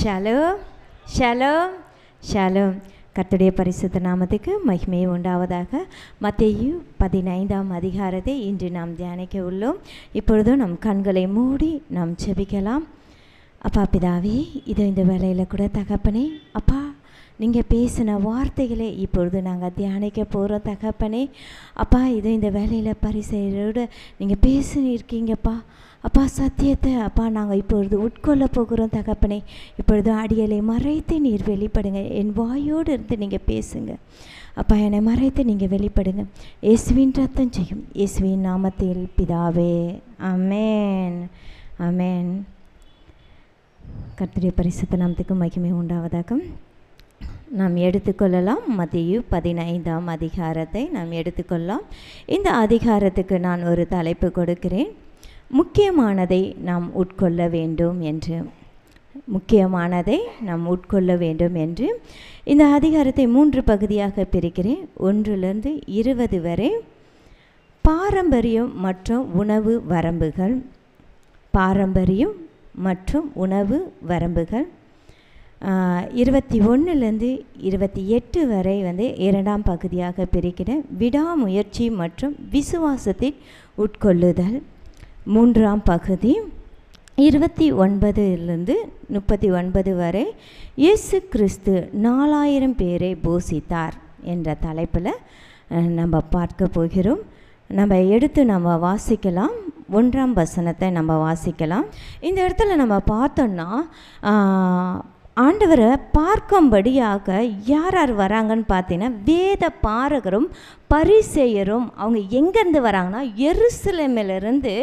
Shalom shalom shalom. கர்த்தருடைய பரிசுத்த நாமத்துக்கு மகிமை உண்டாவதாக. மத்தேயு 15ஆம் அதிகாரத்தை இன்று நாம் தியானிக்க உள்ளோம். இப்பொழுதும் நம் கண்களை மூடி நாம் ஜெபிக்கலாம். அப்பா பிதாவே, இதோ இந்த வேளையில் கூட தகப்பனே, அப்பா நீங்கள் பேசின வார்த்தைகளை இப்பொழுது நாங்கள் தியானிக்க போகிறோம் தகப்பனே. அப்பா இதோ இந்த வேலையில் பரிசெயரோடு நீங்கள் பேசினிருக்கீங்கப்பா. அப்பா சத்தியத்தை அப்பா நாங்கள் இப்பொழுது உட்கொள்ள போகிறோம் தகப்பனே. இப்பொழுது அடியலை மறைத்து நீர் வெளிப்படுங்க. என் வாயோடு இருந்து நீங்கள் பேசுங்க அப்பா. என்னை மறைத்து நீங்கள் வெளிப்படுங்க. இயேசுவின் ரத்தம் செய்யும். இயேசுவின் நாமத்தில் பிதாவே, ஆமென் ஆமென். கர்த்தருடைய பரிசுத்த நாமத்துக்கு மகிமை உண்டாவதாக. நாம் எடுத்துக்கொள்ளலாம். மத்தேயு 15ஆம் அதிகாரத்தை நாம் எடுத்துக்கொள்ளலாம். இந்த அதிகாரத்துக்கு நான் ஒரு தலைப்பு கொடுக்கிறேன், முக்கியமானதை நாம் உட்கொள்ள வேண்டும் என்று. முக்கியமானதை நாம் உட்கொள்ள வேண்டும் என்று இந்த அதிகாரத்தை 3 பகுதியாக பிரிக்கிறேன். 1லிருந்து 20 வரை. பாரம்பரியம் மற்றும் உணவு வரம்புகள். பாரம்பரியம் மற்றும் உணவு வரம்புகள். 21லிருந்து 28 வரை 2ஆம் பகுதியாக பிரிக்கிறேன். விடாமுயற்சி மற்றும் விசுவாசத்தில் உட்கொள்ளுதல் 3ஆம் பகுதி. 29லிருந்து 39 வரை இயேசு கிறிஸ்து 4000 பேரை போஷித்தார் என்ற தலைப்பில் நம்ம பார்க்க போகிறோம். நம்ம எடுத்து நம்ம வாசிக்கலாம். 1ஆம் வசனத்தை நம்ம வாசிக்கலாம். இந்த இடத்துல நம்ம பார்த்தோன்னா ஆண்டவரை பார்க்கும்படியாக யார் யார் வராங்கன்னு பார்த்தீங்கன்னா, வேத பாரகரும் பரிசேயரும். அவங்க எங்கேருந்து வராங்கன்னா, எருசலேமிலிருந்து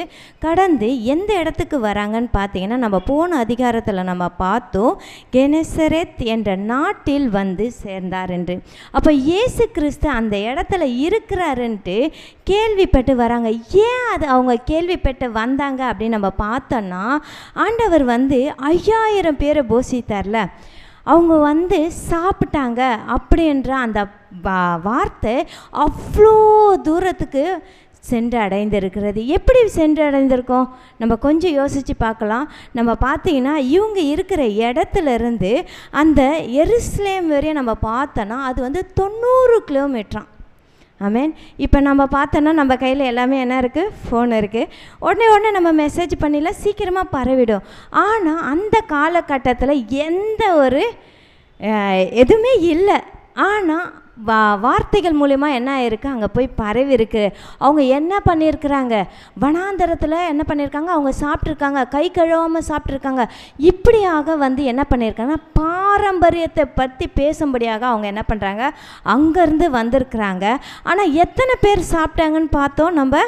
கடந்து எந்த இடத்துக்கு வராங்கன்னு பார்த்தீங்கன்னா, நம்ம போன அதிகாரத்தில் நம்ம பார்த்தோம், கெனசரேத் என்ற நாட்டில் வந்து சேர்ந்தார் என்று. அப்போ இயேசு கிறிஸ்து அந்த இடத்துல இருக்கிறாருன்ட்டு கேள்விப்பட்டு வராங்க. ஏன் அது அவங்க கேள்விப்பட்டு வந்தாங்க அப்படின்னு நம்ம பார்த்தோன்னா, ஆண்டவர் 5000 பேரை போஷித்தார்ல, அவங்க சாப்பிட்டாங்க அப்படின்ற அந்த வார்த்தை அவ்வளோ தூரத்துக்கு சென்று அடைந்திருக்கிறது. எப்படி சென்று அடைந்திருக்கோம் நம்ம கொஞ்சம் யோசித்து பார்க்கலாம். நம்ம பார்த்தீங்கன்னா, இவங்க இருக்கிற இடத்துலேருந்து அந்த எருசலேம் வரையும் நம்ம பார்த்தோன்னா அது 90 கிலோமீட்டராம். ஆமென். இப்போ நம்ம பார்த்தோன்னா நம்ம கையில் எல்லாமே என்ன இருக்குது, ஃபோன் இருக்குது. உடனே நம்ம மெசேஜ் பண்ணிடலாம், சீக்கிரமாக பரவிடும். ஆனால் அந்த காலகட்டத்தில் எந்த ஒரு எதுவுமே இல்லை. ஆனால் வார்த்தைகள் மூலமா என்ன ஆயிருக்கு, அங்கே போய் பரவி இருக்கு. அவங்க என்ன பண்ணியிருக்கிறாங்க, வனாந்தரத்தில் என்ன பண்ணியிருக்காங்க, அவங்க சாப்பிட்ருக்காங்க, கை கழுவாமல் சாப்பிட்ருக்காங்க. இப்படியாக என்ன பண்ணியிருக்காங்கன்னா, பாரம்பரியத்தை பற்றி பேசும்படியாக அவங்க என்ன பண்ணுறாங்க, அங்கேருந்து வந்திருக்கிறாங்க. ஆனால் எத்தனை பேர் சாப்பிட்டாங்கன்னு பார்த்தோம் நம்ம,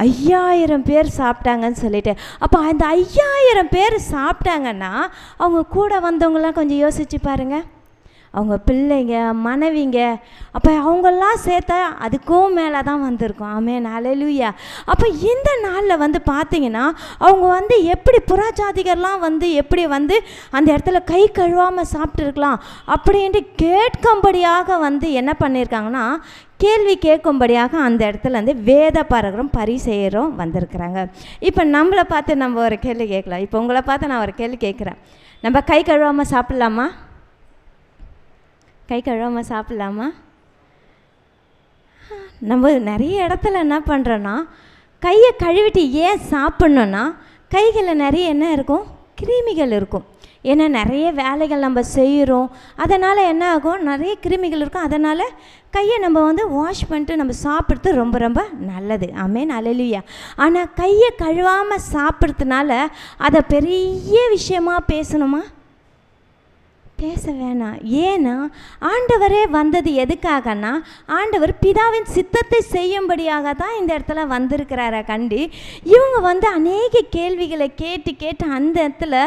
5000 பேர் சாப்பிட்டாங்கன்னு சொல்லிட்டு. அப்போ அந்த 5000 பேர் சாப்பிட்டாங்கன்னா அவங்க கூட வந்தவங்களாம் கொஞ்சம் யோசிச்சு பாருங்கள். அவங்க பிள்ளைங்க, மனைவிங்க, அப்போ அவங்கெல்லாம் சேர்த்தா அதுக்கும் மேலே தான் வந்திருக்கும். ஆமென், ஹல்லேலூயா. அப்போ இந்த நாளில் பார்த்தீங்கன்னா, அவங்க எப்படி புறஜாதிகர்லாம் எப்படி அந்த இடத்துல கை கழுவாமல் சாப்பிட்ருக்கலாம் அப்படின்ட்டு கேட்கும்படியாக என்ன பண்ணியிருக்காங்கன்னா, கேள்வி கேட்கும்படியாக அந்த இடத்துல வேத பாரகரும் பரிசேயரும் வந்திருக்கிறாங்க. இப்போ நம்மளை பார்த்து நம்ம ஒரு கேள்வி கேட்கலாம். இப்போ உங்களை பார்த்து நான் ஒரு கேள்வி கேட்குறேன், நம்ம கை கழுவாமல் சாப்பிட்லாமா? கை கழுவாமல் சாப்பிட்லாமா? நம்ம நிறைய இடத்துல என்ன பண்ணுறோன்னா, கையை கழுவிட்டு ஏன் சாப்பிட்ணுன்னா, கைகளில் நிறைய என்ன இருக்கும், கிருமிகள் இருக்கும். ஏன்னா நிறைய வேலைகள் நம்ம செய்கிறோம், அதனால் என்ன ஆகும், நிறைய கிருமிகள் இருக்கும். அதனால் கையை நம்ம வாஷ் பண்ணிட்டு நம்ம சாப்பிட்றது ரொம்ப ரொம்ப நல்லது. ஆமென், ஹல்லேலூயா. ஆனால் கையை கழுவாமல் சாப்பிட்றதுனால அதை பெரிய விஷயமா பேசணுமா? பேச வேணாம். ஏன்னா ஆண்டவரே வந்தது எதுக்காகனா, ஆண்டவர் பிதாவின் சித்தத்தை செய்யும்படியாக தான் இந்த இடத்துல வந்திருக்கிறாரா கண்டி. இவங்க அநேக கேள்விகளை கேட்டு அந்த இடத்துல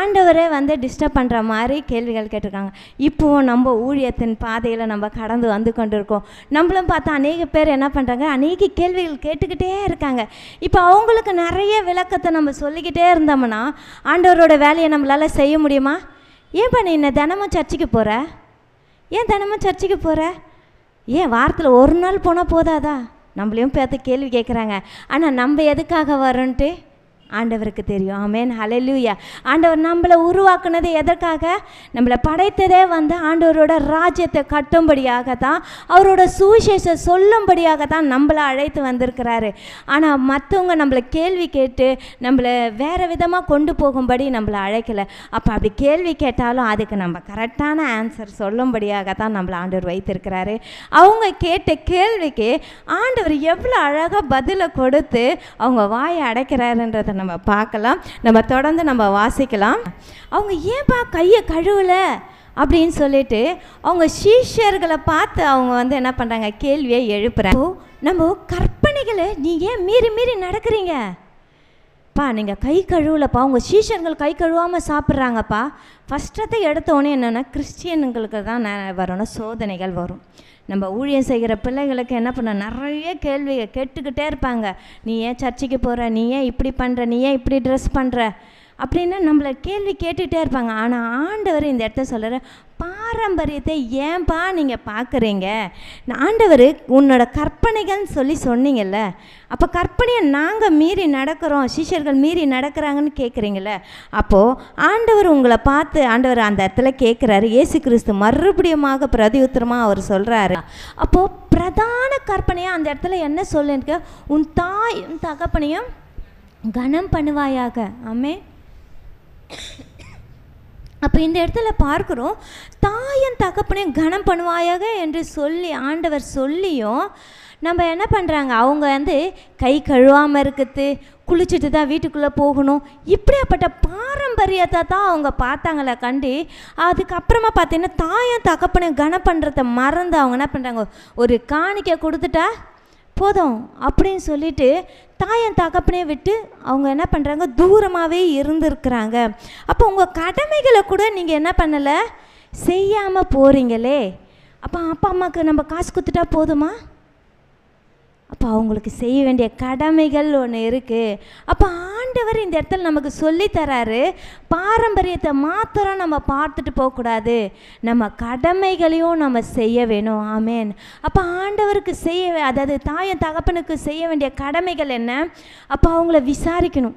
ஆண்டவரே டிஸ்டர்ப் பண்ணுற மாதிரி கேள்விகள் கேட்டிருக்காங்க. இப்போது நம்ம ஊழியத்தின் பாதையில் நம்ம கடந்து கொண்டிருக்கோம். நம்மளும் பார்த்தா அநேக பேர் என்ன பண்ணுறாங்க, அநேக கேள்விகள் கேட்டுக்கிட்டே இருக்காங்க. இப்போ அவங்களுக்கு நிறைய விளக்கத்தை நம்ம சொல்லிக்கிட்டே இருந்தோம்னா ஆண்டவரோட வேலையை நம்மளால் செய்ய முடியுமா? ஏன்பா நீ என்ன தினமும் சர்ச்சுக்கு போகிற? ஏன் தினமும் சர்ச்சுக்கு போகிற? ஏன் வாரத்தில் ஒரு நாள் போனால் போதாதா? நம்மளையும் பார்த்து கேள்வி கேட்குறாங்க. ஆனால் நம்ம எதுக்காக வரோன்ட்டு ஆண்டவருக்கு தெரியும். ஆமென், ஹல்லேலூயா. ஆண்டவர் நம்மளை உருவாக்குனது எதற்காக? நம்மளை படைத்ததே ஆண்டவரோட ராஜ்யத்தை கட்டும்படியாக தான், அவரோட சுவிசேஷம் சொல்லும்படியாக தான் நம்மளை அழைத்து வந்திருக்கிறாரு. ஆனால் மற்றவங்க நம்மளை கேள்வி கேட்டு நம்மளை வேறு விதமாக கொண்டு போகும்படி நம்மளை அழைக்கலை. அப்போ அப்படி கேள்வி கேட்டாலும் அதுக்கு நம்ம கரெக்டான ஆன்சர் சொல்லும்படியாக தான் நம்மளை ஆண்டவர் வைத்திருக்கிறாரு. அவங்க கேட்ட கேள்விக்கு ஆண்டவர் எவ்வளோ அழகாக பதிலை கொடுத்து அவங்க வாயை அடைக்கிறாருன்றதை நம்ம பார்க்கலாம். நம்ம தொடர்ந்து நம்ம வாசிக்கலாம். அவங்க ஏன்பா கையை கழுவலை அப்படின்னு சொல்லிட்டு அவங்க சீஷர்களை பார்த்து அவங்க என்ன பண்ணுறாங்க, கேள்வியை எழுப்புறாங்க. நம்ம கற்பனைகளை நீங்கள் மீறி மீறி நடக்கிறீங்க பா, நீங்கள் கை கழுவலப்பா, உங்கள் சீஷர்கள் கை கழுவாமல் சாப்பிட்றாங்கப்பா. ஃபஸ்ட்டத்தை எடுத்தோடனே என்னென்னா கிறிஸ்டியனுங்களுக்கு தான் வரணும், சோதனைகள் வரும். நம்ம ஊழியம் செய்கிற பிள்ளைகளுக்கு என்ன பண்ண, நிறைய கேள்வி கேட்டுக்கிட்டே இருப்பாங்க. நீ ஏன் சர்ச்சுக்கு போகிற, நீ ஏன் இப்படி பண்ணுற, நீ ஏன் இப்படி ட்ரெஸ் பண்ணுற அப்படின்னு நம்மளை கேள்வி கேட்டுகிட்டே இருப்பாங்க. ஆனால் ஆண்டவர் இந்த இடத்த சொல்கிற, பாரம்பரியத்தை ஏன்பா நீங்கள் பார்க்குறீங்க? ஆண்டவர் உன்னோட கற்பனைகள்னு சொல்லி சொன்னீங்கல்ல, அப்போ கற்பனையை நாங்கள் மீறி நடக்கிறோம், சிஷ்யர்கள் மீறி நடக்கிறாங்கன்னு கேட்குறீங்கள. அப்போது ஆண்டவர் உங்களை பார்த்து ஆண்டவர் அந்த இடத்துல கேட்குறாரு. இயேசு கிறிஸ்து மறுபடியுமாக பிரதியுத்தரமாக அவர் சொல்கிறாரு. அப்போது பிரதான கற்பனையாக அந்த இடத்துல என்ன சொல்லுங்க, உன் தாயும் தகப்பனையும் கனம் பண்ணுவாயாக. ஆமே. அப்போ இந்த இடத்துல பார்க்குறோம், தாயும் தகப்பனையும் கனம் பண்ணுவாயாக என்று சொல்லி ஆண்டவர் சொல்லியும் நம்ம என்ன பண்ணுறாங்க, அவங்க கை கழுவாமல் இருக்குது, குளிச்சுட்டு தான் வீட்டுக்குள்ளே போகணும், இப்படியாப்பட்ட பாரம்பரியத்தை தான் அவங்க பார்த்தாங்களே கண்டி. அதுக்கப்புறமா பார்த்தீங்கன்னா தாயும் தகப்பனையும் கனம் பண்ணுறத மறந்து அவங்க என்ன பண்ணுறாங்க, ஒரு காணிக்கை கொடுத்துட்டா போதும் அப்படின்னு சொல்லிட்டு தாயன் தகப்பனையை விட்டு அவங்க என்ன பண்ணுறாங்க, தூரமாகவே இருந்திருக்கிறாங்க. அப்போ உங்கள் கடமைகளை கூட நீங்கள் என்ன பண்ணலை, செய்யாமல் போகிறீங்களே. அப்போ அப்பா அம்மாவுக்கு நம்ம காசு கொடுத்துட்டா போதுமா? அப்போ அவங்களுக்கு செய்ய வேண்டிய கடமைகள் ஒன்று இருக்குது. அப்போ ஆண்டவர் இந்த இடத்துல நமக்கு சொல்லித்தராரு, பாரம்பரியத்தை மாத்திரம் நம்ம பார்த்துட்டு போகக்கூடாது, நம்ம கடமைகளையும் நம்ம செய்ய வேணும். ஆமேன். அப்போ ஆண்டவருக்கு அதாவது தாயன் தகப்பனுக்கு செய்ய வேண்டிய கடமைகள் என்ன? அப்போ அவங்கள விசாரிக்கணும்.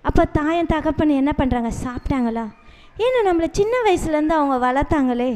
அப்போ தாயன் தகப்பன் என்ன பண்ணுறாங்க, சாப்பிட்டாங்களா? ஏன்னா நம்மளை சின்ன வயசுலேருந்து அவங்க வளர்த்தாங்களே,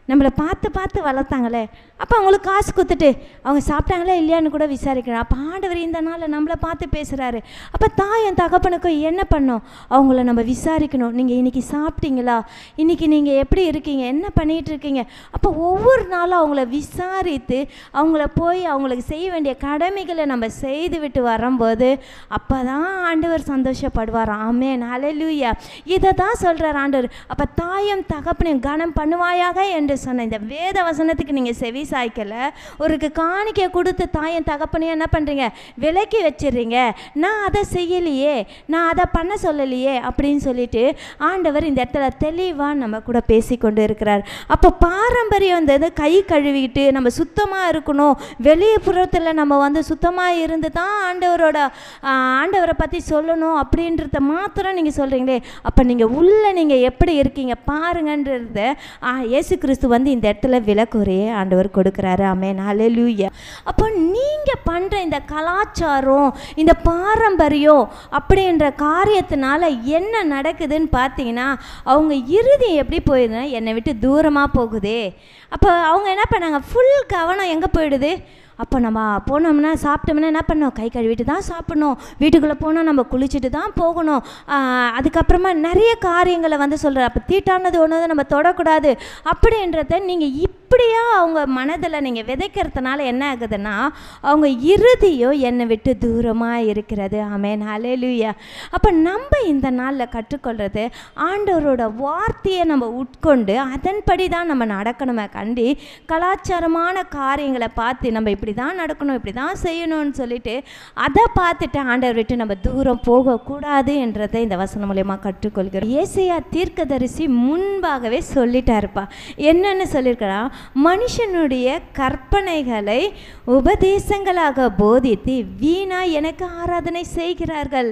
நம்மளை பார்த்து பார்த்து வளர்த்தாங்களே. அப்போ அவங்களுக்கு காசு கொடுத்துட்டு அவங்க சாப்பிட்டாங்களா இல்லையான்னு கூட விசாரிக்கிறோம். அப்போ ஆண்டவர் இந்த நாளில் நம்மளை பார்த்து பேசுகிறாரு. அப்போ தாயும் தகப்பனுக்கும் என்ன பண்ணோம், அவங்கள நம்ம விசாரிக்கணும். நீங்கள் இன்றைக்கி சாப்பிட்டீங்களா, இன்றைக்கி நீங்கள் எப்படி இருக்கீங்க, என்ன பண்ணிகிட்டு இருக்கீங்க? அப்போ ஒவ்வொரு நாளும் அவங்கள விசாரித்து அவங்கள போய் அவங்களுக்கு செய்ய வேண்டிய கடமைகளை நம்ம செய்து விட்டு வரும்போது அப்போ தான் ஆண்டவர் சந்தோஷப்படுவார். ஆமென், ஹல்லேலூயா. இதை தான் சொல்கிறார் ஆண்டவர். அப்போ தாயும் தகப்பனையும் கனம் பண்ணுவாயாக என்று சொன்ன இந்த வேத வசனத்துக்கு நீங்கள் செவி சாய்க்கலை, ஒரு காணிக்கை கொடுத்து தாயன் தகப்பனையும் என்ன பண்ணுறீங்க, விலக்கி வச்சிடுறீங்க. நான் அதை செய்யலையே, நான் அதை பண்ண சொல்லலையே அப்படின்னு சொல்லிட்டு ஆண்டவர் இந்த இடத்துல தெளிவாக நம்ம கூட பேசி கொண்டு இருக்கிறார். அப்போ பாரம்பரியம் கை கழுவிக்கிட்டு நம்ம சுத்தமாக இருக்கணும், வெளியே புறத்தில் நம்ம சுத்தமாக இருந்து தான் ஆண்டவரை பற்றி சொல்லணும் அப்படின்றத மாத்திரம் நீங்கள் சொல்கிறீங்களே. அப்போ நீங்கள் உள்ளே நீங்கள் எப்படி இருக்கீங்க பாருங்கன்றத இயேசு கிறிஸ்து இந்த இடத்துல விளக்குறையே ஆண்டவர் கொடுக்குறாரு. ஆமென், ஹல்லேலூயா. அப்போ நீங்கள் பண்ணுற இந்த கலாச்சாரம், இந்த பாரம்பரியம் அப்படின்ற காரியத்தினால என்ன நடக்குதுன்னு பார்த்தீங்கன்னா, அவங்க இறுதி எப்படி போயிடுதுன்னா என்னை விட்டு தூரமாக போகுதே. அப்போ அவங்க என்ன பண்ணாங்க, ஃபுல் கவனம் எங்கே போயிடுது, அப்போ நம்ம போனோம்னா சாப்பிட்டோம்னா என்ன பண்ணோம், கை கழுவிட்டு தான் சாப்பிடணும், வீட்டுக்குள்ளே போனால் நம்ம குளிச்சுட்டு தான் போகணும். அதுக்கப்புறமா நிறைய காரியங்களை சொல்கிறார். அப்போ தீட்டானது ஒன்று நம்ம தொடக்கூடாது அப்படின்றத நீங்கள் இப்படியா அவங்க மனதில் நீங்கள் விதைக்கிறதுனால என்ன ஆகுதுன்னா அவங்க இறுதியோ என்னை விட்டு தூரமாக இருக்கிறது. ஆமென், ஹல்லேலூயா. அப்போ நம்ம இந்த நாளில் கற்றுக்கொள்கிறது, ஆண்டவரோட வார்த்தையை நம்ம உட்கொண்டு அதன்படி தான் நம்ம நடக்கணுமே கண்டி கலாச்சாரமான காரியங்களை பார்த்து நம்ம இப்படி தான் நடக்கணும், இப்படி தான் செய்யணும்னு சொல்லிட்டு அதை பார்த்துட்டு ஆண்டவர் விட்டு நம்ம தூரம் போகக்கூடாது என்றதை இந்த வசனம் மூலமாக கற்றுக்கொள்கிறோம். ஏசாயா தீர்க்கதரிசி முன்பாகவே சொல்லிட்டாருப்பா. என்னென்னு சொல்லியிருக்கிறா, மனுஷனுடைய கற்பனைகளை உபதேசங்களாக போதித்து வீணா எனக்கு ஆராதனை செய்கிறார்கள்.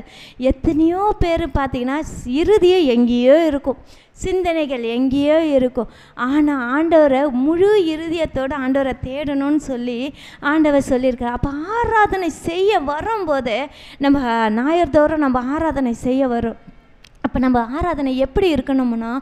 எத்தனையோ பேர் பார்த்தீங்கன்னா இறுதியே எங்கேயோ இருக்கும், சிந்தனைகள் எங்கேயோ இருக்கும். ஆனால் ஆண்டவரை முழு இருதயத்தோடு ஆண்டவரை தேடணும்னு சொல்லி ஆண்டவர் சொல்லியிருக்கார். அப்போ ஆராதனை செய்ய வரும்போது நம்ம ஞாயிறுதோறும் நம்ம ஆராதனை செய்ய வரும். அப்போ நம்ம ஆராதனை எப்படி இருக்கணும்னா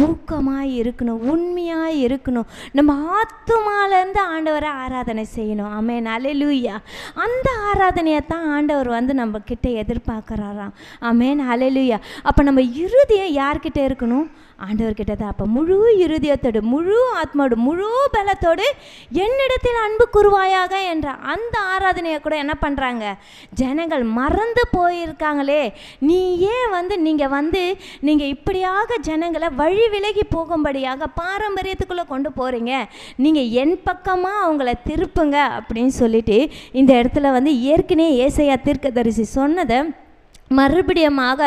ஊக்கமாக இருக்கணும், உண்மையாக இருக்கணும். நம்ம ஆத்துமாலேருந்து ஆண்டவரை ஆராதனை செய்யணும். ஆமென், அல்லேலூயா. அந்த ஆராதனையை தான் ஆண்டவர் நம்ம கிட்ட எதிர்பார்க்குறாராம். ஆமென், அல்லேலூயா. அப்போ நம்ம இருதயம் யார்கிட்ட இருக்கணும்? ஆண்டவர்கிட்ட தான். அப்போ முழு இருதயத்தோடு, முழு ஆத்மாவோடு, முழு பலத்தோடு என்னிடத்தில் அன்பு கூறுவாயாக என்ற அந்த ஆராதனையை கூட என்ன பண்ணுறாங்க? ஜனங்கள் மறந்து போயிருக்காங்களே. நீ ஏன் நீங்கள் இப்படியாக ஜனங்களை வழி விலகி போகும்படியாக பாரம்பரியத்துக்குள்ளே கொண்டு போகிறீங்க? நீங்கள் என் பக்கமாக அவங்கள திருப்புங்க அப்படின்னு சொல்லிட்டு இந்த இடத்துல ஏற்கனவே ஏசாயா தீர்க்கதரிசி சொன்னதை மறுபடியுமாக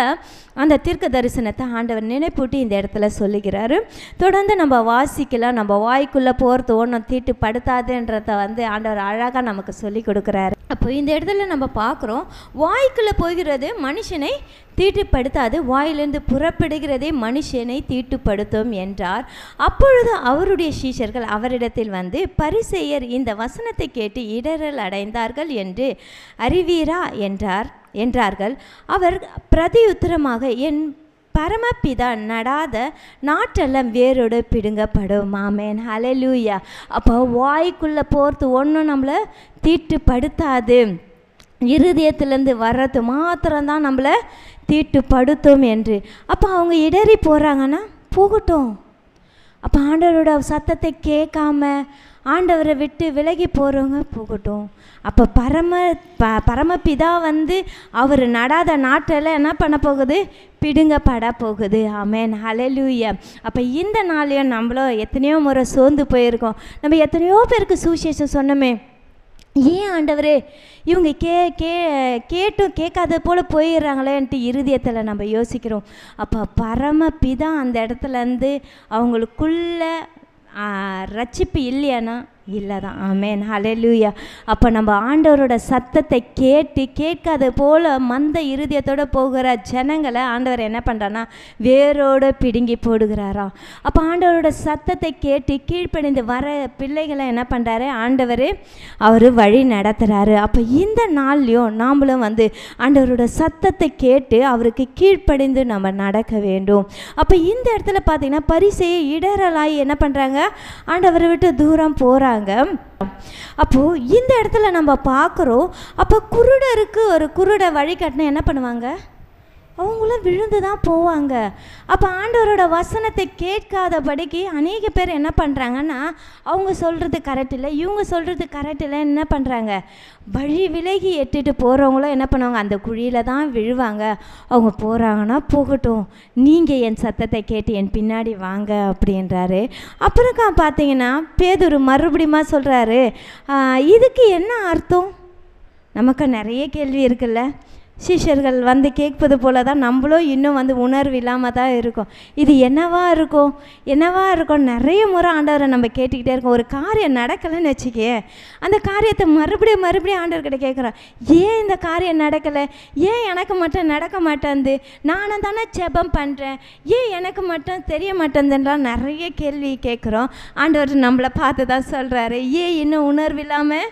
அந்த தீர்க்க தரிசனத்தை ஆண்டவர் நினைப்பூட்டி இந்த இடத்துல சொல்லுகிறாரு. தொடர்ந்து நம்ம வாசிக்கலாம். நம்ம வாய்க்குள்ளே போகிறது ஒன்றும் தீட்டுப்படுத்தாதுன்றத ஆண்டவர் அழகாக நமக்கு சொல்லி கொடுக்குறாரு. அப்போ இந்த இடத்துல நம்ம பார்க்குறோம், வாய்க்குள்ளே போகிறது மனுஷனை தீட்டுப்படுத்தாது, வாயிலிருந்து புறப்படுகிறதே மனுஷனை தீட்டுப்படுத்தும் என்றார். அப்பொழுது அவருடைய சீஷர்கள் அவரிடத்தில் பரிசேயர் இந்த வசனத்தை கேட்டு இடரல் அடைந்தார்கள் என்று அறிவீரா என்றார்கள். அவர் பிரதியுத்தரமாக, என் பரமபிதா நடாத நாட்டெல்லாம் வேரோடு பிடுங்கப்படும். ஆமென், ஹல்லேலூயா. அப்போ வாய்க்குள்ளே போகிறது ஒன்றும் நம்மளை தீட்டுப்படுத்தாது, இருதயத்திலேருந்து வர்றது மாத்திரம்தான் நம்மளை தீட்டுப்படுத்தும் என்று. அப்போ அவங்க இடறி போகிறாங்கன்னா போகட்டும். அப்போ ஆண்டவரோட சத்தத்தை கேட்காம ஆண்டவரை விட்டு விலகி போகிறவங்க போகட்டும். அப்போ பரமபிதா அவர் நடாத நாட்டில் என்ன பண்ண போகுது? பிடுங்கப்பட போகுது. ஆமென், ஹல்லேலூயா. அப்போ இந்த நாளையும் நம்மளும் எத்தனையோ முறை சோர்ந்து போயிருக்கோம். நம்ம எத்தனையோ பேருக்கு சுவிசேஷம் சொன்னோமே, ஏன் ஆண்டவரே இவங்க கேட்டும் கேட்காத போல் போயிடுறாங்களேன்ட்டு இருதயத்தில் நம்ம யோசிக்கிறோம். அப்போ பரமபிதா அந்த இடத்துலேருந்து அவங்களுக்குள்ள ரட்சிப்பு இல்லையானா இல்லை தான். ஆமென், ஹல்லேலூயா. அப்போ நம்ம ஆண்டவரோட சத்தத்தை கேட்காத போல் மந்த இருதயத்தோடு போகிற ஜனங்களை ஆண்டவர் என்ன பண்ணுறான்னா வேரோடு பிடுங்கி போடுகிறாராம். அப்போ ஆண்டவரோட சத்தத்தை கேட்டு கீழ்ப்படிந்து வர பிள்ளைகளை என்ன பண்ணுறாரு? ஆண்டவர் அவர் வழி நடத்துகிறாரு. அப்போ இந்த நாள்லையும் நாமளும் ஆண்டவரோட சத்தத்தை கேட்டு அவருக்கு கீழ்ப்படிந்து நம்ம நடக்க வேண்டும். அப்போ இந்த இடத்துல பார்த்தீங்கன்னா பரிசேயர் இடரலாகி என்ன பண்ணுறாங்க? ஆண்டவரை விட்டு தூரம் போகிறாங்க. அப்போது இந்த இடத்துல நம்ம பார்க்குறோம், அப்போ குருடருக்கு ஒரு குருடை வழிகாட்டினா என்ன பண்ணுவாங்க? அவங்களும் விழுந்து தான் போவாங்க. அப்போ ஆண்டவரோட வசனத்தை கேட்காதபடிக்கு அநேக பேர் என்ன பண்ணுறாங்கன்னா அவங்க சொல்கிறது கரெக்ட் இல்லை, இவங்க சொல்கிறது கரெக்ட் இல்லை, என்ன பண்ணுறாங்க? வழி விலகி எட்டுட்டு போகிறவங்களும் என்ன பண்ணுவாங்க? அந்த குழியில் தான் விழுவாங்க. அவங்க போகிறாங்கன்னா போகட்டும், நீங்கள் என் சத்தத்தை கேட்டு என் பின்னாடி வாங்க அப்படின்றாரு. அப்புறம் பார்த்தீங்கன்னா பேதுரு மறுபடியுமா சொல்கிறாரு, இதுக்கு என்ன அர்த்தம்? நமக்கு நிறைய கேள்வி இருக்குல்ல. சீஷர்கள் கேட்பது போல தான் நம்மளும் இன்னும் உணர்வு இல்லாமல் தான் இருக்கும். இது என்னவா இருக்கும் நிறைய முறை ஆண்டவரை நம்ம கேட்டுக்கிட்டே இருக்கோம். ஒரு காரியம் நடக்கலைன்னு வச்சுக்கே, அந்த காரியத்தை மறுபடியும் ஆண்டவர்கிட்ட கேட்குறோம், ஏன் இந்த காரியம் நடக்கலை? ஏன் எனக்கு மட்டும் நடக்க மாட்டேங்குது? நானும் தானே ஜெபம் பண்ணுறேன், ஏன் எனக்கு மட்டும் தெரிய மாட்டேங்குதுன்றான் நிறைய கேள்வி கேட்குறோம். ஆண்டவர் நம்மளை பார்த்து தான் சொல்கிறாரு, ஏன் இன்னும் உணர்வு இல்லாமல்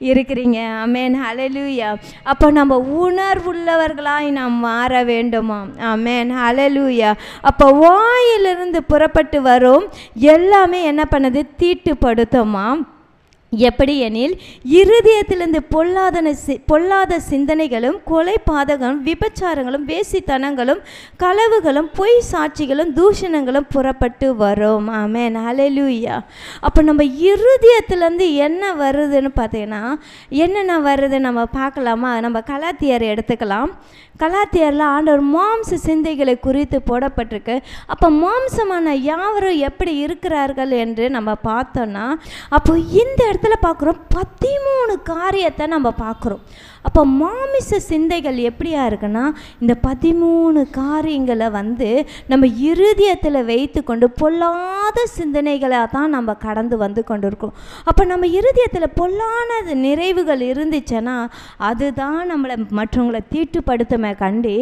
இருக்கிறீங்க? ஆமென், ஹல்லேலூயா. அப்போ நம்ம உணர்வுள்ளவர்களாய் நாம் மாற வேண்டுமா? ஆமென், ஹல்லேலூயா. அப்போ வாயிலிருந்து புறப்பட்டு வரும் எல்லாமே என்ன பண்ணுது? தீட்டுப்படுத்துமா. எப்படி எனில் இருதயத்திலிருந்து பொல்லாத சிந்தனைகளும் கொலை பாதகங்களும் விபச்சாரங்களும் வேசித்தனங்களும் களவுகளும் பொய் சாட்சிகளும் தூஷணங்களும் புறப்பட்டு வரும். ஆமென், ஹல்லேலூயா. அப்போ நம்ம இருதயத்திலேருந்து என்ன வருதுன்னு பார்த்தீங்கன்னா, என்னென்ன வருது நம்ம பார்க்கலாமா? நம்ம கலாத்தியர் எடுத்துக்கலாம். கலாத்தியரில் ஆண்டவர் மாம்ச சிந்தைகளை குறித்து போடப்பட்டிருக்கு. அப்போ மாம்சமான யாவரும் எப்படி இருக்கிறார்கள் என்று நம்ம பார்த்தோன்னா, அப்போ இந்த இடத்துல பார்க்குறோம் 13 காரியத்தை நம்ம பார்க்குறோம். அப்போ மாமிச சிந்தைகள் எப்படியா இருக்குன்னா, இந்த 13 காரியங்களை வந்து நம்ம இருதயத்தில் வைத்து கொண்டு பொல்லாத சிந்தனைகளாக தான் நம்ம கடந்து வந்து கொண்டு இருக்கோம். அப்போ நம்ம இருதயத்தில் பொல்லான நிறைவுகள் இருந்துச்சுன்னா அதுதான் நம்மளை மற்றவங்களை தீட்டுப்படுத்துமே கண்டி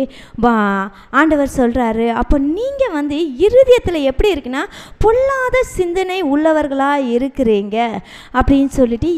ஆண்டவர் சொல்கிறாரு. அப்போ நீங்கள் வந்து இருதயத்தில் எப்படி இருக்குன்னா பொல்லாத சிந்தனை உள்ளவர்களாக இருக்கிறீங்க அப்படின்னு சொல்லிட்டு